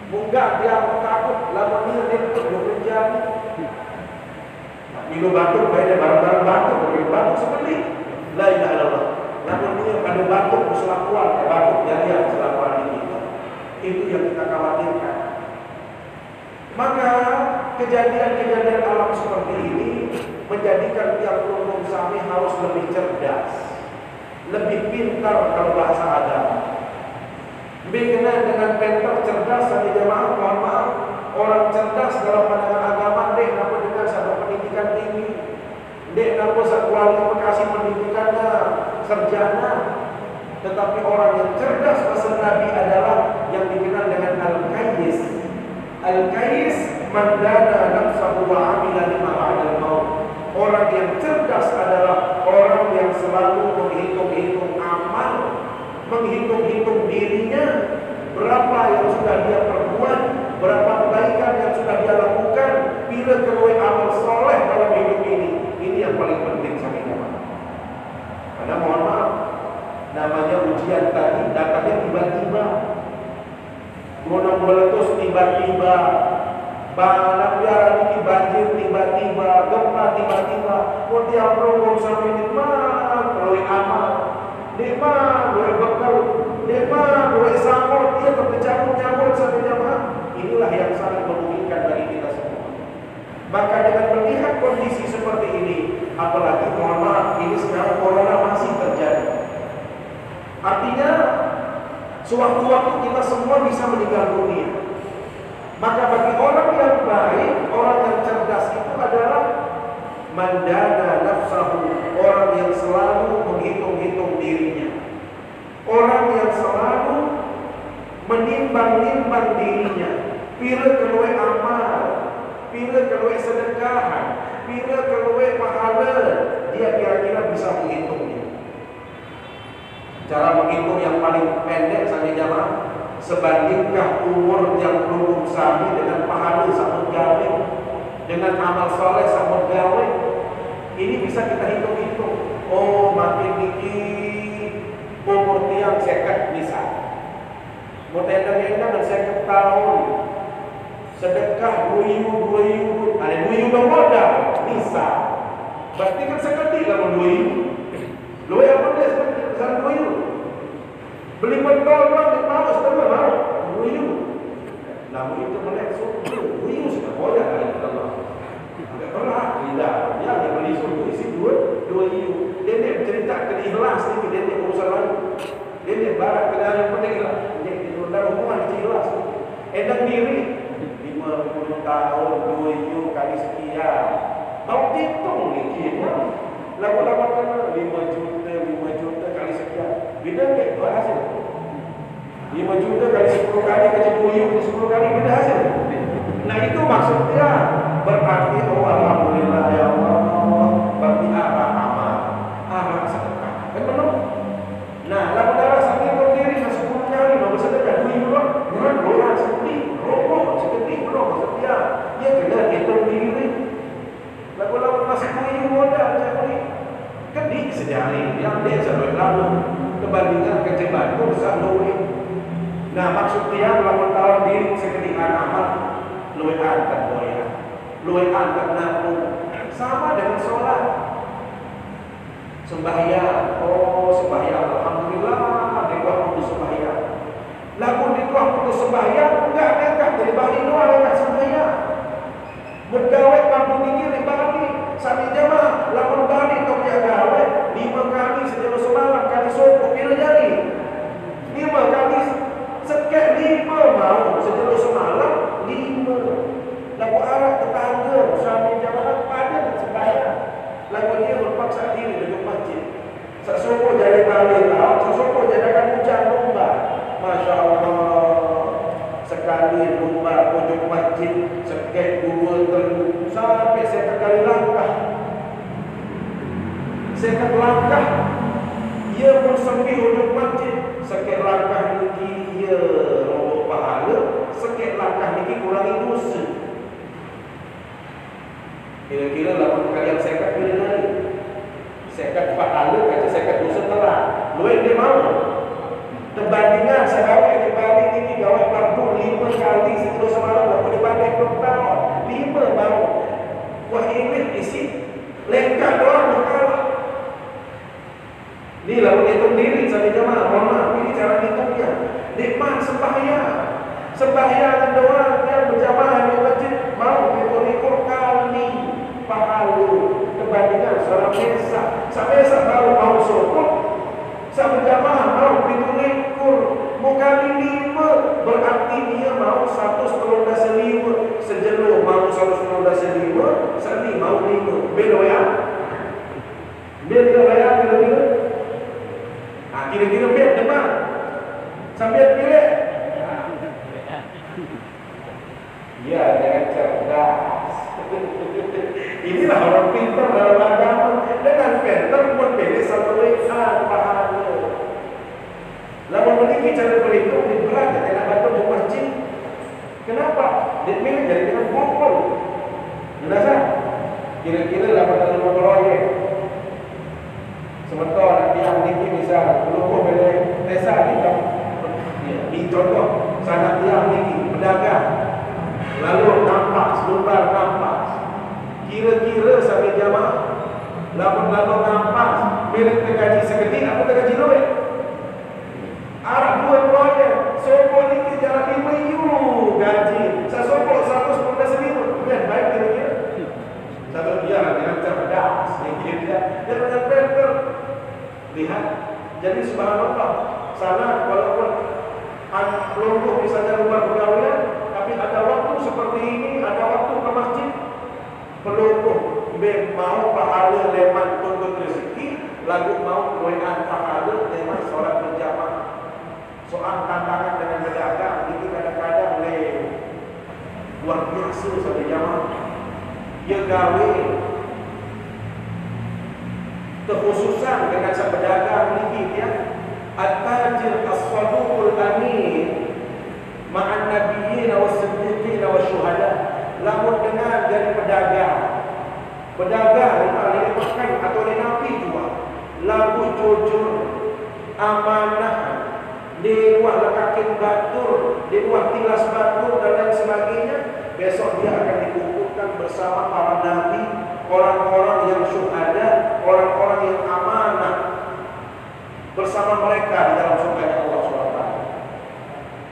munggah, dia takut, lamanya dia berjam. Minum batuk, bayar barang-barang batuk, batuk sebeli, la ilaha illallah. Namun dia pada batuk keselakuan, batuk jariah keselakuan ini. Itu yang kita khawatirkan. Maka kejadian-kejadian alam seperti ini menjadikan tiap rukun sami harus lebih cerdas, lebih pintar kalau bahasa agama. Berkenaan dengan pintar cerdas dari jamaah, mohon maaf, orang cerdas dalam pandangan agama dek napa dengan satu pendidikan tinggi, dek napa satu kualifikasi pendidikannya sarjana. Tetapi orang yang cerdas bahasa Nabi adalah yang dikenal dengan al-qayyis. Al-Qais man dana nafsahu wa amila lima ba'dal maut. Orang yang cerdas adalah orang yang selalu menghitung-hitung amal, menghitung-hitung dirinya, berapa yang sudah dia perbuat, berapa kebaikan yang sudah dia lakukan, bila keluar amal soleh dalam hidup ini. Ini yang paling penting sama kita. Karena mohon maaf, namanya ujian tadi datangnya tiba-tiba. gunung meletus tiba-tiba, banyak biara ini banjir tiba-tiba, gempa tiba-tiba, kemudian program sampai nikmat, roleh amal, nikmat, roleh bekal, nikmat, roleh sambut, dia terpecahkan nyambut sampai jamaah. Inilah yang sangat merugikan bagi kita semua. Maka dengan melihat kondisi seperti ini, apalagi mohon maaf, ini sekarang corona masih terjadi. Artinya, sewaktu-waktu kita semua bisa meninggal dunia. Maka bagi orang yang baik, orang yang cerdas itu adalah mandana nafsahu, orang yang selalu menghitung-hitung dirinya, orang yang selalu menimbang-nimbang dirinya, pira keluar amal, pira keluar sedekah, pira keluar pahala, dia kira-kira bisa menghitungnya. Cara menghitung yang paling pendek saja jamaah, sebandingkah umur yang belum sami dengan pahala sama gawe, dengan amal soleh sama gawe, ini bisa kita hitung-hitung. Oh, makin niki umur tiang seket bisa, mau tendang-tendang seket tahun, sedekah buyu, ada buyu bermodal bisa. Berarti kan sekali kalau buyu, lu yang benar seperti pesan buyu. Beli pentol kan di mau setengah mau buyu. Namun itu melek suku buyu sudah boleh kali kita lah. Tidak pernah tidak. Ya dia beli suku isi dua iu. Dia cerita ke ikhlas ni dia urusan lain. Dia barat ke yang penting lah. Jadi dalam hubungan ikhlas. Edang diri 50 tahun 2 iu kali sekian. Mau hitung ni kita. Lama-lama kan 5 juta kali sekian. Beda ke hasil 5 juta kali 10 kali kali 10 kali beda hasil. Nah itu maksudnya berarti oh alhamdulillah ya Allah, berarti arah amal, arah sedekah kan benar. Nah lama-lama sambil berdiri 10 kali mau bersedekah 2 euro dengan dolar sedikit rokok sedikit belum maksudnya dia kena hitung diri. Lama-lama masih 2 euro modal jadi kan di sejari yang dia sampai lalu kebandingan keceban itu besar duit. Nah maksudnya 8 tahun diri seketikan amal luwe angkat doya, luwe angkat nabung, sama dengan sholat, sembahyang. Oh sembahyang, alhamdulillah, dikuah untuk sembahyang. Lalu dikuah untuk sembahyang, enggak nekat dari Bali doang nekat sembahyang. Bergawe kampung tinggi di Bali, sampai jamaah, lalu Bali kau dia gawe 5 kali sejauh semalam kali sopok kira jadi 5 kali sekek 5 mau sejauh semalam 5. Lalu arah tetangga sampai jamaah pada dan sembahyang. Lalu dia berpaksa diri duduk masjid. Sesopok jadi Bali tahu, sesopok jadikan hujan lomba. Masya Allah. Sekali lomba pojok masjid sekek 2 terlalu sampai saya kali langkah. Sekek langkah ia pun sampai hujung masjid. Sekek langkah ini ia roboh pahala, sekek langkah ini kurangi dosa. Kira-kira 8 kali yang sekek bila lari. Sekek pahala kata sekek dosa terang. Luar dia mau. Terbandingan saya di Bali ini gawe pardu 5 kali sejauh semalam lalu dibanding 20 tahun 5 mau. Wah ini isi lengkap doang berkala. Ini lalu hitung diri sampai jamaah. Mohon ini cara hitungnya. Nikmat sembahyang doang yang berjamaah di masjid mau dikur kali pahala terbandingan seorang mesa. Sampai baru mau sokok. Sampai jamaah mau dikur kali 5 berarti dia mau 115 sejenuh mau 115 seni mau 5 belo ya kira-kira nah kira-kira bel depan sambil pilih ya jangan cerdas. Inilah orang pintar dalam agama. Dengan pintar pun pilih satu lekan pahala. Lalu memiliki cara berhitung di berat dan batu di masjid. Kenapa? Dia pilih dari dengan pokok. Jelas? Kira-kira 8 proyek. Sementara nanti yang tinggi bisa berlumpur dari desa kita. Di contoh, sana tiang tinggi lalu ngampas, milik tergaji segede, aku tergaji duit. Arab duit proyek, sopok ni jalan 5 euro gaji. Saya sopok 115,000, kan baik kira-kira. Satu dia dengan cerdas, dia dengan pintar. Lihat, jadi subhanallah, sana walaupun lumpuh misalnya rumah pergaulan, tapi ada waktu seperti ini, ada waktu ke masjid, pelumpuh, mau pahala leman tuntut rezeki, lagu mau doakan pahala leman sholat berjamaah. Soal tantangan dengan berdagang, itu kadang-kadang luar biasa satu jamaah. Dia gawe kekhususan dengan sepedagang ini ya. At-tajir as-saduqul amin ma'an nabiyyin was-siddiqin wasyuhada. Lamun dengar dari pedagang ini makan atau ini nabi jual, lagu jujur, amanah, di luar lekakin batur, di luar tilas batur dan lain sebagainya, besok dia akan dikumpulkan bersama para nabi, orang-orang yang syuhada, orang-orang yang amanah, bersama mereka di dalam surga Allah SWT.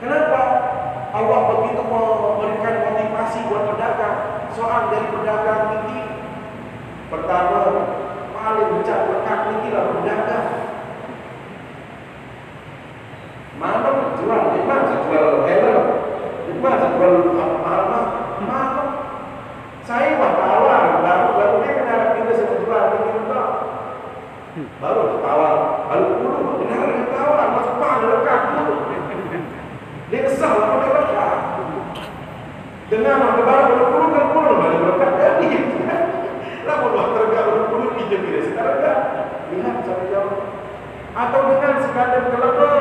Kenapa Allah begitu memberikan motivasi buat pedagang? Soal dari pedagang ini, pertama paling becak berkat ini lah pedagang. Mana jual, di mana jual helm, di mana jual mahal. Saya mah tawar, baru dia kenal kita sebut jual begini tak. Baru tawar, baru dulu kenal tawar, masuk pan lekat dulu. Dia kesal lah pada lekat. Dengan orang baru kan balik lekat jadi. Lalu tergak baru pinjam dia sekarang kan. Lihat sampai jauh. Atau dengan sekadar kelebet,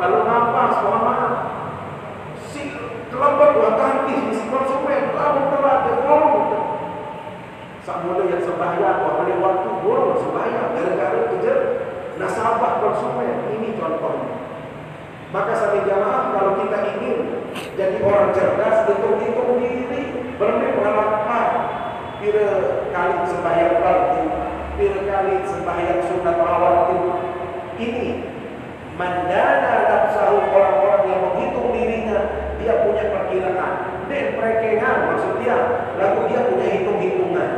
kalau nafas, Muhammad si kelebet buat tangkis, si konsumen, lalu telah tergolong. Sak mula yang sembahyang, wahai waktu bolong sembahyang, gara-gara kejar nasabah konsumen. Ini contohnya. Maka sampai jamaah, kalau kita ingin jadi orang cerdas, hitung-hitung diri, berhenti pengalaman. Kira kali sembahyang fardu, kira kali sembahyang sunat rawatib. Ini mandana nafsahu, orang-orang yang menghitung dirinya, dia punya perkiraan dan perekengan, maksudnya lalu dia punya hitung-hitungan.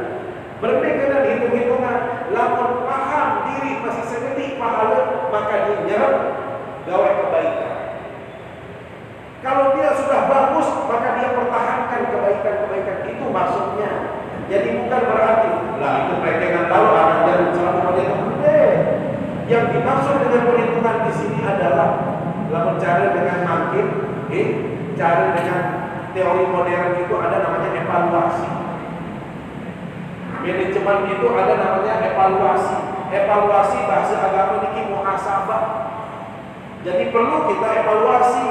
Berbeda dengan hitung-hitungan, lalu paham diri masih sedikit pahala, maka dia nyerap gawai kebaikan. Kalau dia sudah bagus, maka dia pertahankan kebaikan-kebaikan itu maksudnya. Jadi bukan berarti lah itu perekengan lalu akan jadi selama perhitungan. Yang dimaksud dengan perhitungan di sini adalah lalu cara dengan makin, cara dengan teori modern itu ada namanya evaluasi. Manajemen itu ada namanya evaluasi. Evaluasi bahasa agama ini muhasabah. Jadi perlu kita evaluasi.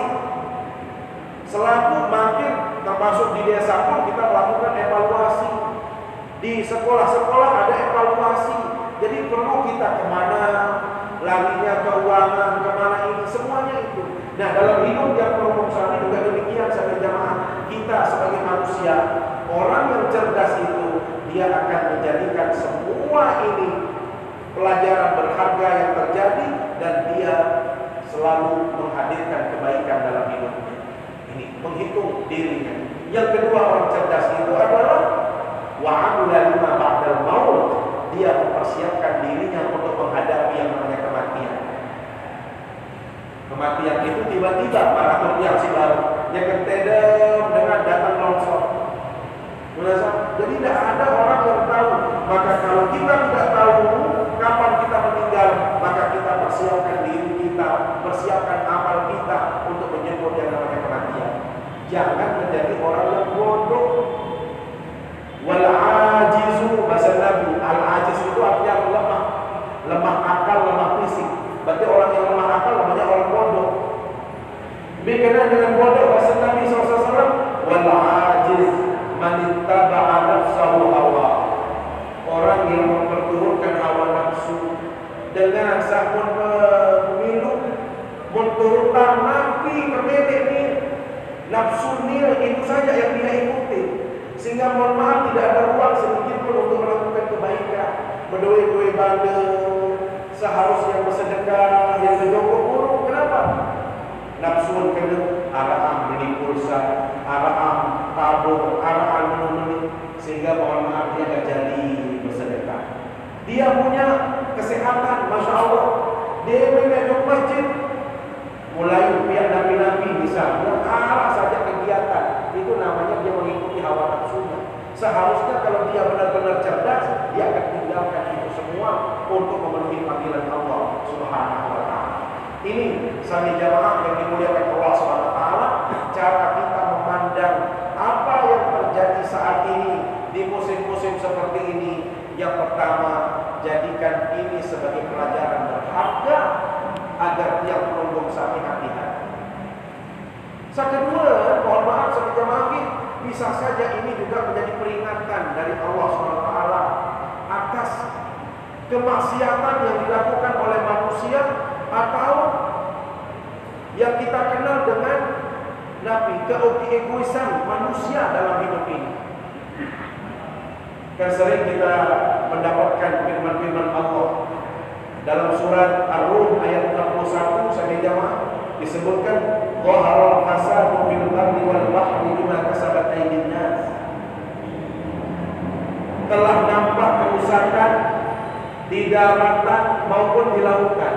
Selaku makin termasuk di desa pun kita melakukan evaluasi. Di sekolah-sekolah ada evaluasi. Jadi perlu kita kemana, larinya keuangan, kemana ini, semuanya itu. Nah dalam hidup yang promosi juga demikian sebagai jamaah. Kita sebagai manusia, orang yang cerdas itu, dia akan menjadikan semua ini pelajaran berharga yang terjadi dan dia selalu menghadirkan kebaikan dalam hidupnya. Ini menghitung dirinya. Yang kedua orang cerdas itu adalah wa'amula lima ba'dal maut. Dia mempersiapkan dirinya untuk menghadapi yang namanya kematian. Kematian itu tiba-tiba para si baru yang ketedem dengan datang longsor. Jadi tidak ada orang yang tahu. Maka kalau kita tidak tahu kapan kita meninggal, maka kita persiapkan diri kita, persiapkan amal kita untuk menyambut yang namanya kematian. Jangan menjadi orang yang bodoh. Wal ajizu, bahasa Nabi, al ajiz itu artinya lemah, lemah akal, lemah fisik. Berarti orang yang lemah akal namanya orang bodoh. Berkenaan dengan bodoh, bahasa Nabi SAW, wal ajiz man ittaba'a nafsahu hawa. Orang yang memperturutkan hawa nafsu dengan sampun pemilu, menturutkan nabi kebedek ni nafsu ni itu saja yang dia ikuti. Sehingga mohon maaf tidak ada ruang sedikit pun untuk melakukan kebaikan. berdui-dui bandel, seharusnya bersedekah, yang berjongkok buruk. Kenapa? Nafsuan kena, arahan beli pulsa, arahan tabur, arahan menuni, sehingga mohon maaf dia tak jadi bersedekah. Dia punya kesehatan, Masya Allah, dia mengajuk masjid, mulai pihak nabi-nabi bisa arah saja kegiatan, itu namanya dia mengikuti hawa nafsunya. Seharusnya kalau dia benar-benar cerdas, dia akan tinggalkan itu semua untuk memenuhi panggilan Allah Subhanahu wa Ta'ala. Ini sami jamaah yang dimuliakan Allah Subhanahu wa Ta'ala, cara kita memandang apa yang terjadi saat ini di musim-musim seperti ini. Yang pertama, jadikan ini sebagai pelajaran berharga agar tiap penunggung sapi hati-hati. Yang kedua, mohon maaf sami jamaah, bisa saja ini juga menjadi peringatan dari Allah SWT atas kemaksiatan yang dilakukan oleh manusia atau yang kita kenal dengan nabi, keegoisan manusia dalam hidup ini. Kan sering kita mendapatkan firman-firman Allah dalam surat Ar-Rum ayat 61 sampai jamaah disebutkan dhaharal fasadu fil barri wal bahri bima kasabat aydin nas. Telah nampak kerusakan di daratan maupun di lautan.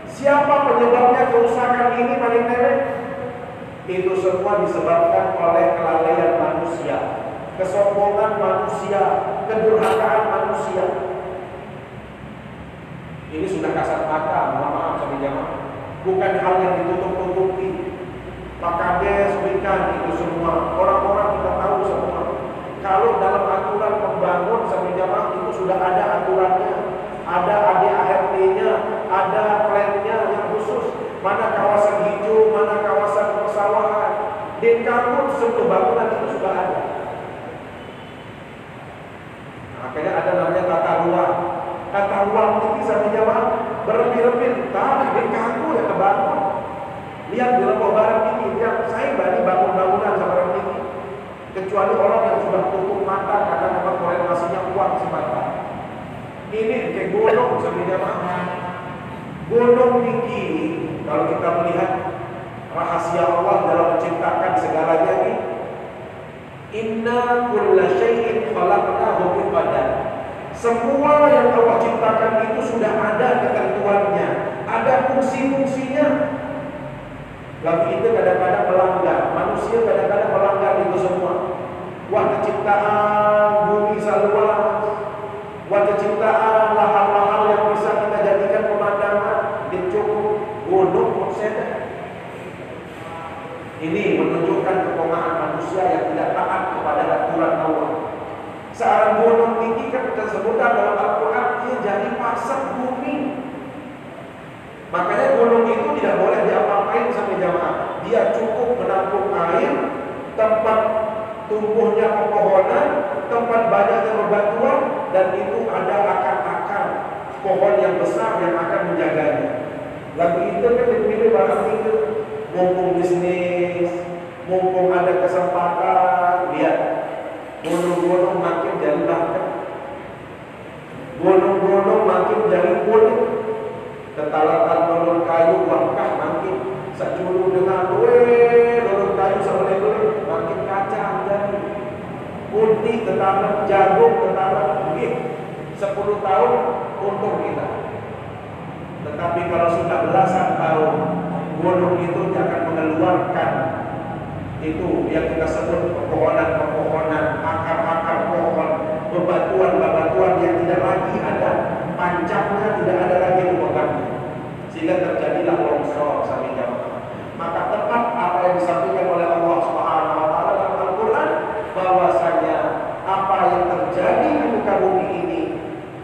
Siapa penyebabnya kerusakan ini paling pendek? Itu semua disebabkan oleh kelalaian manusia, kesombongan manusia, kedurhakaan manusia. Ini sudah kasat mata, mohon maaf sampai jamaah. Bukan hal yang ditutup-tutupi. Maka desbikan itu semua. Orang-orang kita tahu semua. Kalau dalam aturan membangun sampai jamaah itu sudah ada aturannya, ada ADART-nya, ada plan-nya yang khusus. Mana kawasan hijau, mana kawasan persawahan. Di kampung seluruh bangunan itu sudah ada. Makanya ada namanya tata ruang. Tata ruang ini sampai jamaah berlebih-lebih. Tapi di kampung yang terbangun. Lihat di Lombok Barat ini, lihat saya bani bangun-bangunan seperti ini. Kecuali orang yang sudah tutup mata karena memang korelasinya kuat semata. Ini kayak gunung sebenarnya mah. Gunung tinggi. Kalau kita melihat rahasia Allah dalam menciptakan segalanya ini, inna kulla syai'in khalaqnahu biqadar. Semua yang Allah ciptakan itu sudah ada ketentuannya, ada fungsi-fungsinya. Lalu itu kadang-kadang melanggar, manusia kadang-kadang melanggar itu semua. Wah, keciptaan bumi seluas, wah keciptaan lahan-lahan yang bisa kita jadikan pemandangan, dicukup gunung konsen. Ini menunjukkan kepongaan manusia yang tidak taat kepada aturan Allah. Seorang gunung tinggi kan disebutkan dalam Al-Quran, dia jadi pasang bumi. Makanya gunung itu tidak boleh diapa-apain sampai jamaah. Dia cukup menampung air, tempat tumbuhnya pepohonan, tempat banyaknya bebatuan, dan itu ada akar-akar pohon yang besar yang akan menjaganya. Lalu itu kan dipilih barang itu, mumpung bisnis, mumpung ada kesempatan. Lihat, gunung-gunung makin jadi bahkan, gunung-gunung makin jadi kulit. Ketalatan lulur kayu langkah makin seculu dengan lulur kayu sama lulur makin kacang jadi putih ketanam jagung ketanam begini 10 tahun untung kita. Tetapi kalau sudah belasan tahun gunung itu akan mengeluarkan itu yang kita sebut pepohonan-pepohonan, akar-akar pohon, bebatuan-bebatuan yang tidak lagi ada pancapnya, tidak ada lagi pemegangnya, sehingga terjadilah longsor sampai jamaah. Maka tepat apa yang disampaikan oleh Allah Subhanahu wa Ta'ala dalam Al-Quran, bahwasanya apa yang terjadi di muka bumi ini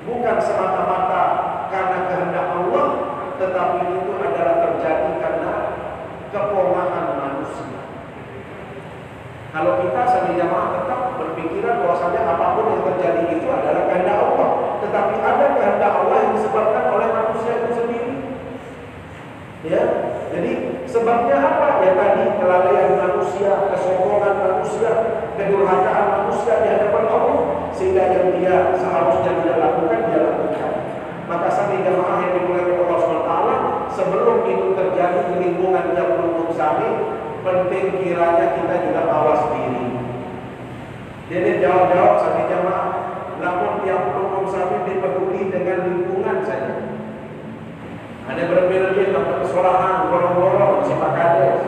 bukan semata-mata karena kehendak Allah, tetapi itu adalah terjadi karena kepongahan manusia. Kalau kita sampai jamaah tetap berpikiran bahwasanya apapun yang terjadi itu adalah kehendak Allah, tetapi ada kehendak Allah yang disebabkan oleh manusia itu sendiri. Ya, jadi sebabnya apa? Ya tadi kelalaian manusia, kesombongan manusia, kedurhakaan manusia di hadapan Allah, sehingga yang dia seharusnya tidak lakukan, dia lakukan. Maka sampai jamaah yang dimulai Allah SWT, sebelum itu terjadi di lingkungan yang belum sami, penting kiranya kita juga awas diri. Jadi jawab-jawab sampai jamaah, namun yang belum sami dipeduli dengan lingkungan saja. Ada berbeda-beda dapat kesalahan, gorong-gorong, si pakades.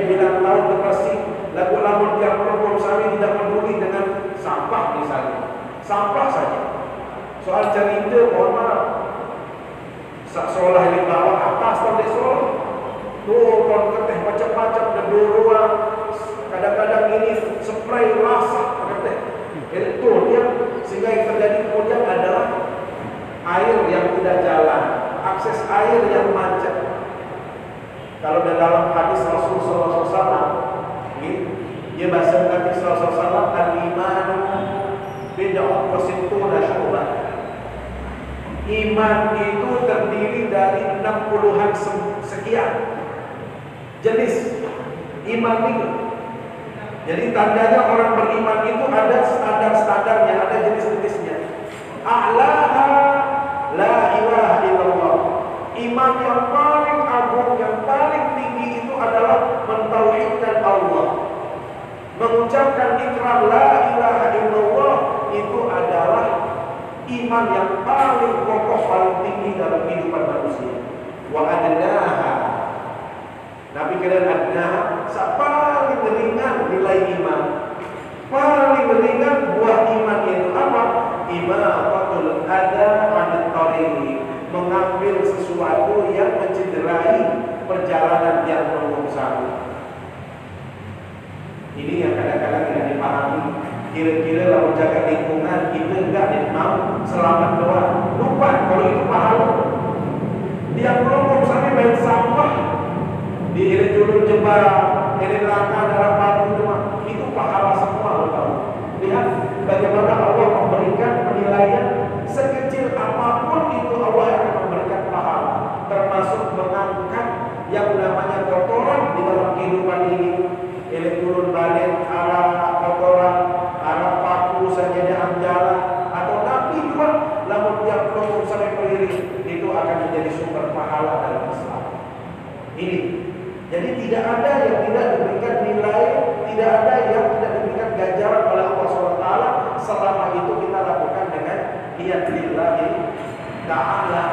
Bilang tahu depresi, lagu-lagu yang belum sami tidak peduli dengan sampah misalnya. Sampah saja. Soal cerita, mohon maaf. Seolah ini bawa atas atau di seolah. Turun keteh macam-macam dan dua. Kadang-kadang ini spray lasak keteh. Itu dia sehingga yang terjadi kemudian adalah air yang tidak jalan, akses air yang macet. Kalau dalam hadis Rasul sallallahu alaihi wasallam, dia bahasa Nabi sallallahu alaihi wasallam, al-iman bid'ah wa sittuna syu'bah. Iman itu terdiri dari 60-an sekian jenis iman itu. Jadi tandanya orang beriman itu ada standar-standarnya, ada jenis-jenisnya. A'laha la ilaha illallah. Iman yang paling agung, yang paling tinggi itu adalah mentauhidkan Allah. Mengucapkan ikrar la ilaha illallah itu adalah iman yang paling kokoh, paling tinggi dalam kehidupan manusia. Wa adnaha, Nabi kira adnaha, paling ringan nilai iman. Paling ringan buah iman itu apa? Imatatul adha 'anil tariq, mengambil sesuatu yang mencederai perjalanan yang mengusahakan. Ini yang kadang-kadang tidak dipahami. Kira-kira kalau jaga lingkungan itu enggak mau selamat doang. Lupa kalau itu pahala. Dia belum sampai main sampah di Irjulun Jembar, Irlaka dalam batu itu pahala semua. Tahu? Lihat bagaimana Allah memberikan penilaian sekecil apapun itu Allah akan memberikan pahala, termasuk mengangkat yang namanya kotoran di dalam kehidupan ini. Turun balik arah kotoran, arah paku saja dia jalan, atau nabi juga namun dia belum sampai berdiri, itu akan menjadi sumber pahala dalam Islam ini. Jadi tidak ada yang tidak diberikan nilai, tidak ada yang tidak diberikan ganjaran oleh Allah SWT selama itu kita lakukan dengan niat lillahi ta'ala.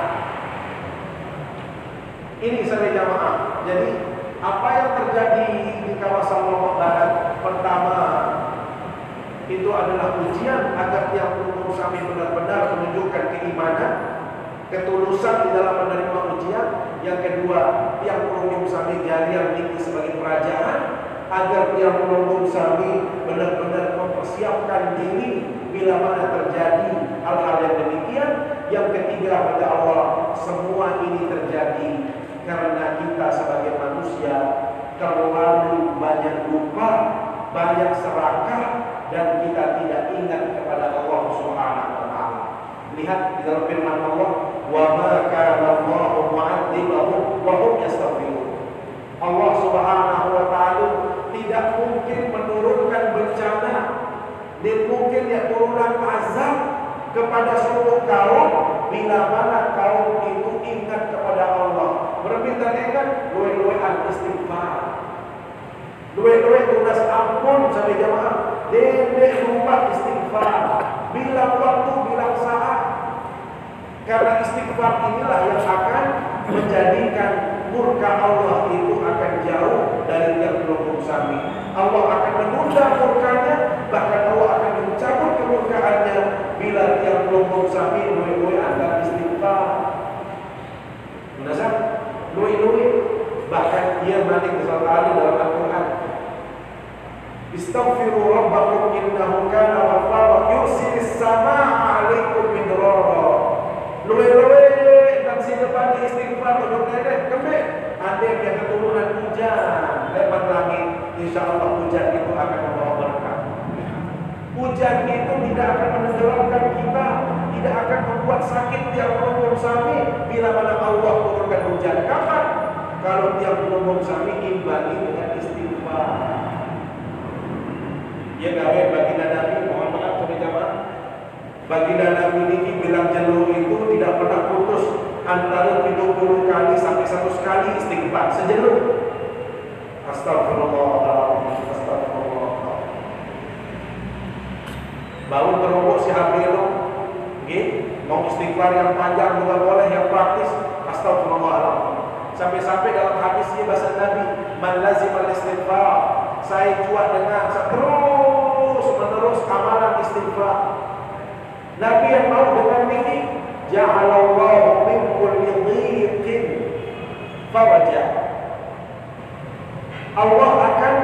Ini saya jamaah. Jadi apa yang terjadi di kawasan Lombok Barat, pertama itu adalah ujian agar tiap umum kami benar-benar menunjukkan keimanan, ketulusan di dalam menerima ujian. Yang kedua, tiap umum kami yang tinggi sebagai kerajaan, agar tiap umum kami benar-benar mempersiapkan diri bila mana terjadi hal-hal yang demikian. Yang ketiga, pada Allah, semua ini terjadi karena kita sebagai manusia terlalu banyak lupa, banyak serakah, dan kita tidak ingat kepada Allah Subhanahu wa taala. Lihat di dalam firman Allah, "Wa ma kana Allahu mu'adzibahum wa hum yastaghfirun." Allah Subhanahu wa taala tidak mungkin menurunkan bencana, dan mungkin dia turunkan azab kepada suatu kaum bila mana kaum itu ingat kepada Allah. Berminta ingat, luwe-luwean istighfar, luwe-luwe tunas ampun sampai jamaah, dede lupa istighfar, bilang waktu, bilang saat. Karena istighfar inilah yang akan menjadikan murka Allah itu akan jauh dari yang belum sami. Allah akan menunda murkanya, bahkan Allah akan mencabut kemurkaannya bila yang belum sami luwe-luwe anda istighfar. Menasab luwe-luwe, bahkan dia mandi kesalahali dalam Al-Quran. Istaghfiru rabbakum innahu kana ghaffara yursilis samaa'a 'alaikum midrara. Luwe-luwe dan si depan istighfar untuk nenek kembali. Ada yang keturunan hujan lebat langit, insyaallah hujan itu akan membawa berkah. Hujan itu tidak akan menenggelamkan kita, tidak akan membuat sakit yang belum sami bila mana Allah turunkan hujan. Kapan? Kalau dia belum sami imbangi dengan istighfar. Ya gawe bagi Nabi, mohon maaf kepada jamaah, Baginda Nabi niki bilang jelo itu tidak pernah putus antara 70 kali sampai 100 kali istighfar sejelo. Astagfirullahaladzim, astagfirullah. Baru terobos si Habilo, mau istighfar yang panjang juga boleh, yang praktis. Astagfirullahaladzim. Sampai-sampai dalam hadisnya bahasa Nabi, man lazimal istighfar, saya cuat dengan terus menerus amalan istighfar. Nabi yang mau dengan ini, ja'alallahu min kulli dhiqin faraja. Allah akan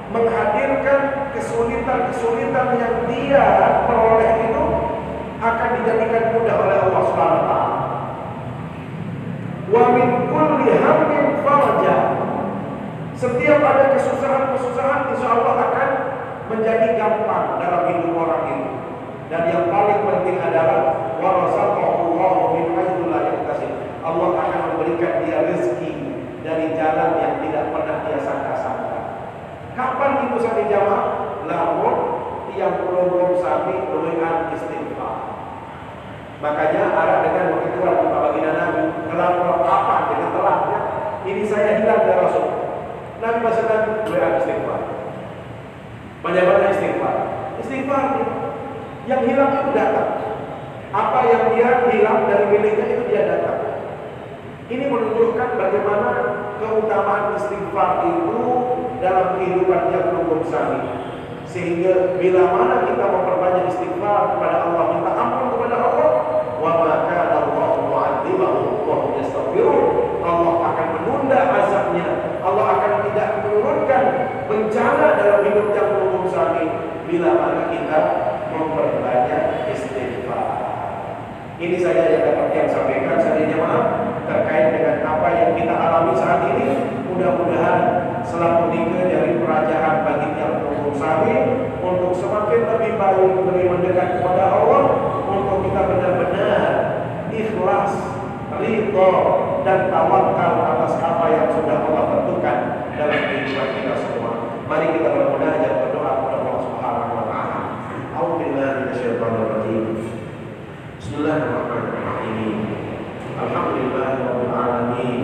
menghadirkan kesulitan-kesulitan yang dia peroleh itu akan dijadikan mudah oleh Allah Subhanahu wa taala. Wa min kulli hammin faraja. Setiap ada kesusahan-kesusahan, insya Allah akan menjadi gampang dalam hidup orang itu. Dan yang paling penting adalah warazaqahullahu min haitsu la yahtasib. Allah akan memberikan dia rezeki dari jalan yang tidak pernah dia sangka-sangka. Kapan itu sampai jamaah? Lamun yang belum sami doa istighfar. Makanya arah dengan begitu Pak baginda Nabi, kenapa apa dengan telatnya? Ini saya hilang dari Rasul. Nabi bahasa Nabi doa istighfar. Banyak-banyak istighfar. Istighfar yang hilang itu datang. Apa yang dia hilang dari miliknya itu dia datang. Ini menunjukkan bagaimana keutamaan istighfar itu dalam kehidupan yang belum sami. Sehingga bila mana kita memperbanyak istighfar kepada Allah, minta ampun kepada Allah, wa ma kana Allahu mu'adzibahum wa hum yastaghfirun. Allah akan menunda azabnya. Allah akan tidak menurunkan bencana dalam hidup yang belum sami bila mana kita memperbanyak istighfar. Ini saja yang dapat yang sampaikan saya jemaah terkait dengan apa yang kita alami saat ini. Mudah-mudahan selaku tiga dari kerajaan bagi yang belum sami untuk semakin lebih baik lebih mendekat kepada Allah, untuk kita benar-benar ikhlas, ridha dan tawakal atas apa yang sudah Allah tentukan dalam kehidupan kita semua. Mari kita bermunajat berdoa kepada Allah Subhanahu wa taala. A'udzubillahi minasyaitonir rajim. Bismillahirrahmanirrahim. Alhamdulillahirabbil alamin.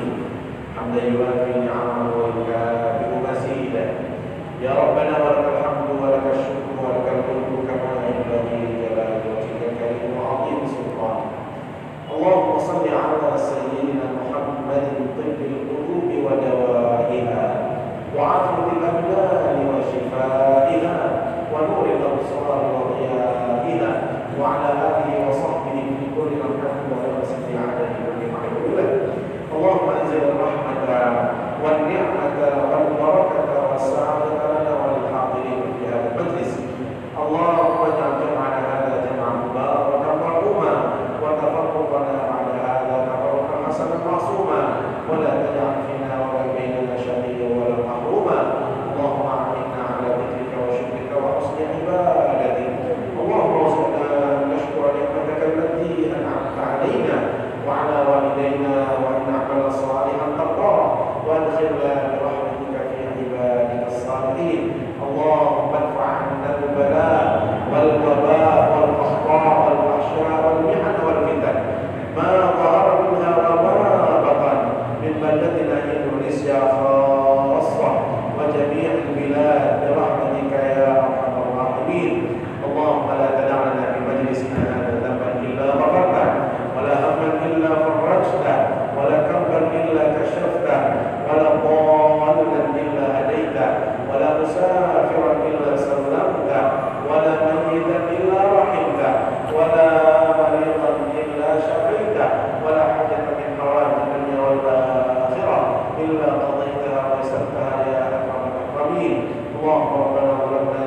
Hamdan yuwafi ni'amahu wa yukafi'u mazidah. Ya Rabbana wa lakal hamdu wa lakal syukru wa lakal mulku kama yanbaghi li jalali wajhika karim wa 'azim sultan. Allahumma shalli 'ala sayyidina Muhammadin tibbil qulubi wa dawaiha wa 'afiyatil abdani wa shifaiha wa nuril absari wa dhiyaiha wa 'ala alihi wa sahbihi fi kulli makanin wa la tasfi 'adadi kulli ma'lullah. Allahumma anzil rahmata wan ni'mata wal barakata was sa'adata lana wal hadirin fi hadzal majlis. Allahumma ij'al jam'ana hadza jam'an mubarakan marhuma wa tafarruqana ba'da hadza tafarruqan hasanan ma'suma wa la taj'al fina wa la bainana shaqiyyan wa la mahruma. Allahumma a'inna 'ala dhikrika wa syukrika wa husni ibadatik. Allahumma warzuqna nashkura ni'mataka allati an'amta 'alaina wa 'ala walidayna wa na'mal salihan taqwa wa adkhilna bi rahmatika fi ibadika as-salihin. Allahumma adfa' 'anna al-bala wal waba wal akhta' wal fahsya wal mihan wal fitan ma dhahara minha wa ma batan min baladatina Indonesia khassah wa jami' al-bilad bi rahmatika ya arhamar rahimin. Allahumma la tad'a' lana fi majlisina hadha dhanban illa ghafartah wa la hamman illa farajtah wa la karban illa kashafta wa la dhallan illa hadaita wa la musafiran illa sallamta wa la mayyitan illa rahimta wa la maridan illa shafaita wa la hajatan min hawaij dunya wal akhirah illa qadaitaha wa yassartaha ya arhamar rahimin. Allahumma rabbana zalamna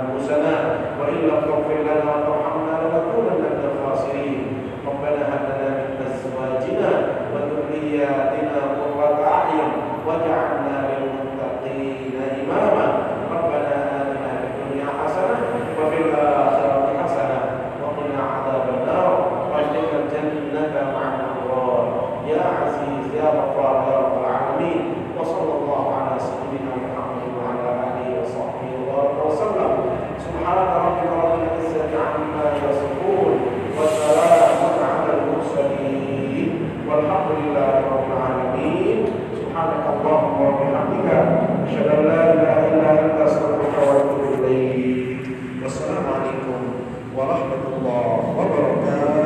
anfusana wa in lam taghfir lana wa tarhamna lanakunanna minal khasirin. Rabbana hab lana min azwajina wa dhurriyyatina qurrata a'yun waj'alna lil muttaqina imama. Rabbana atina fid dunya hasanah wa fil akhirati hasanah wa qina adzaban nar waj'alna jannata ma'al abrar ya aziz ya ghaffar ya rabbal alamin. Wa sallallahu ala sayyidina Muhammad wa ala alihi wa sahbihi wa sallam. Subhana rabbika rabbil izzati 'amma yasifun Walhamdulillahirabbil alamin. Subhanakallahumma wa bihamdika asyhadu an la ilaha illa anta astaghfiruka wa atubu ilaik. Wassalamualaikum warahmatullahi wabarakatuh.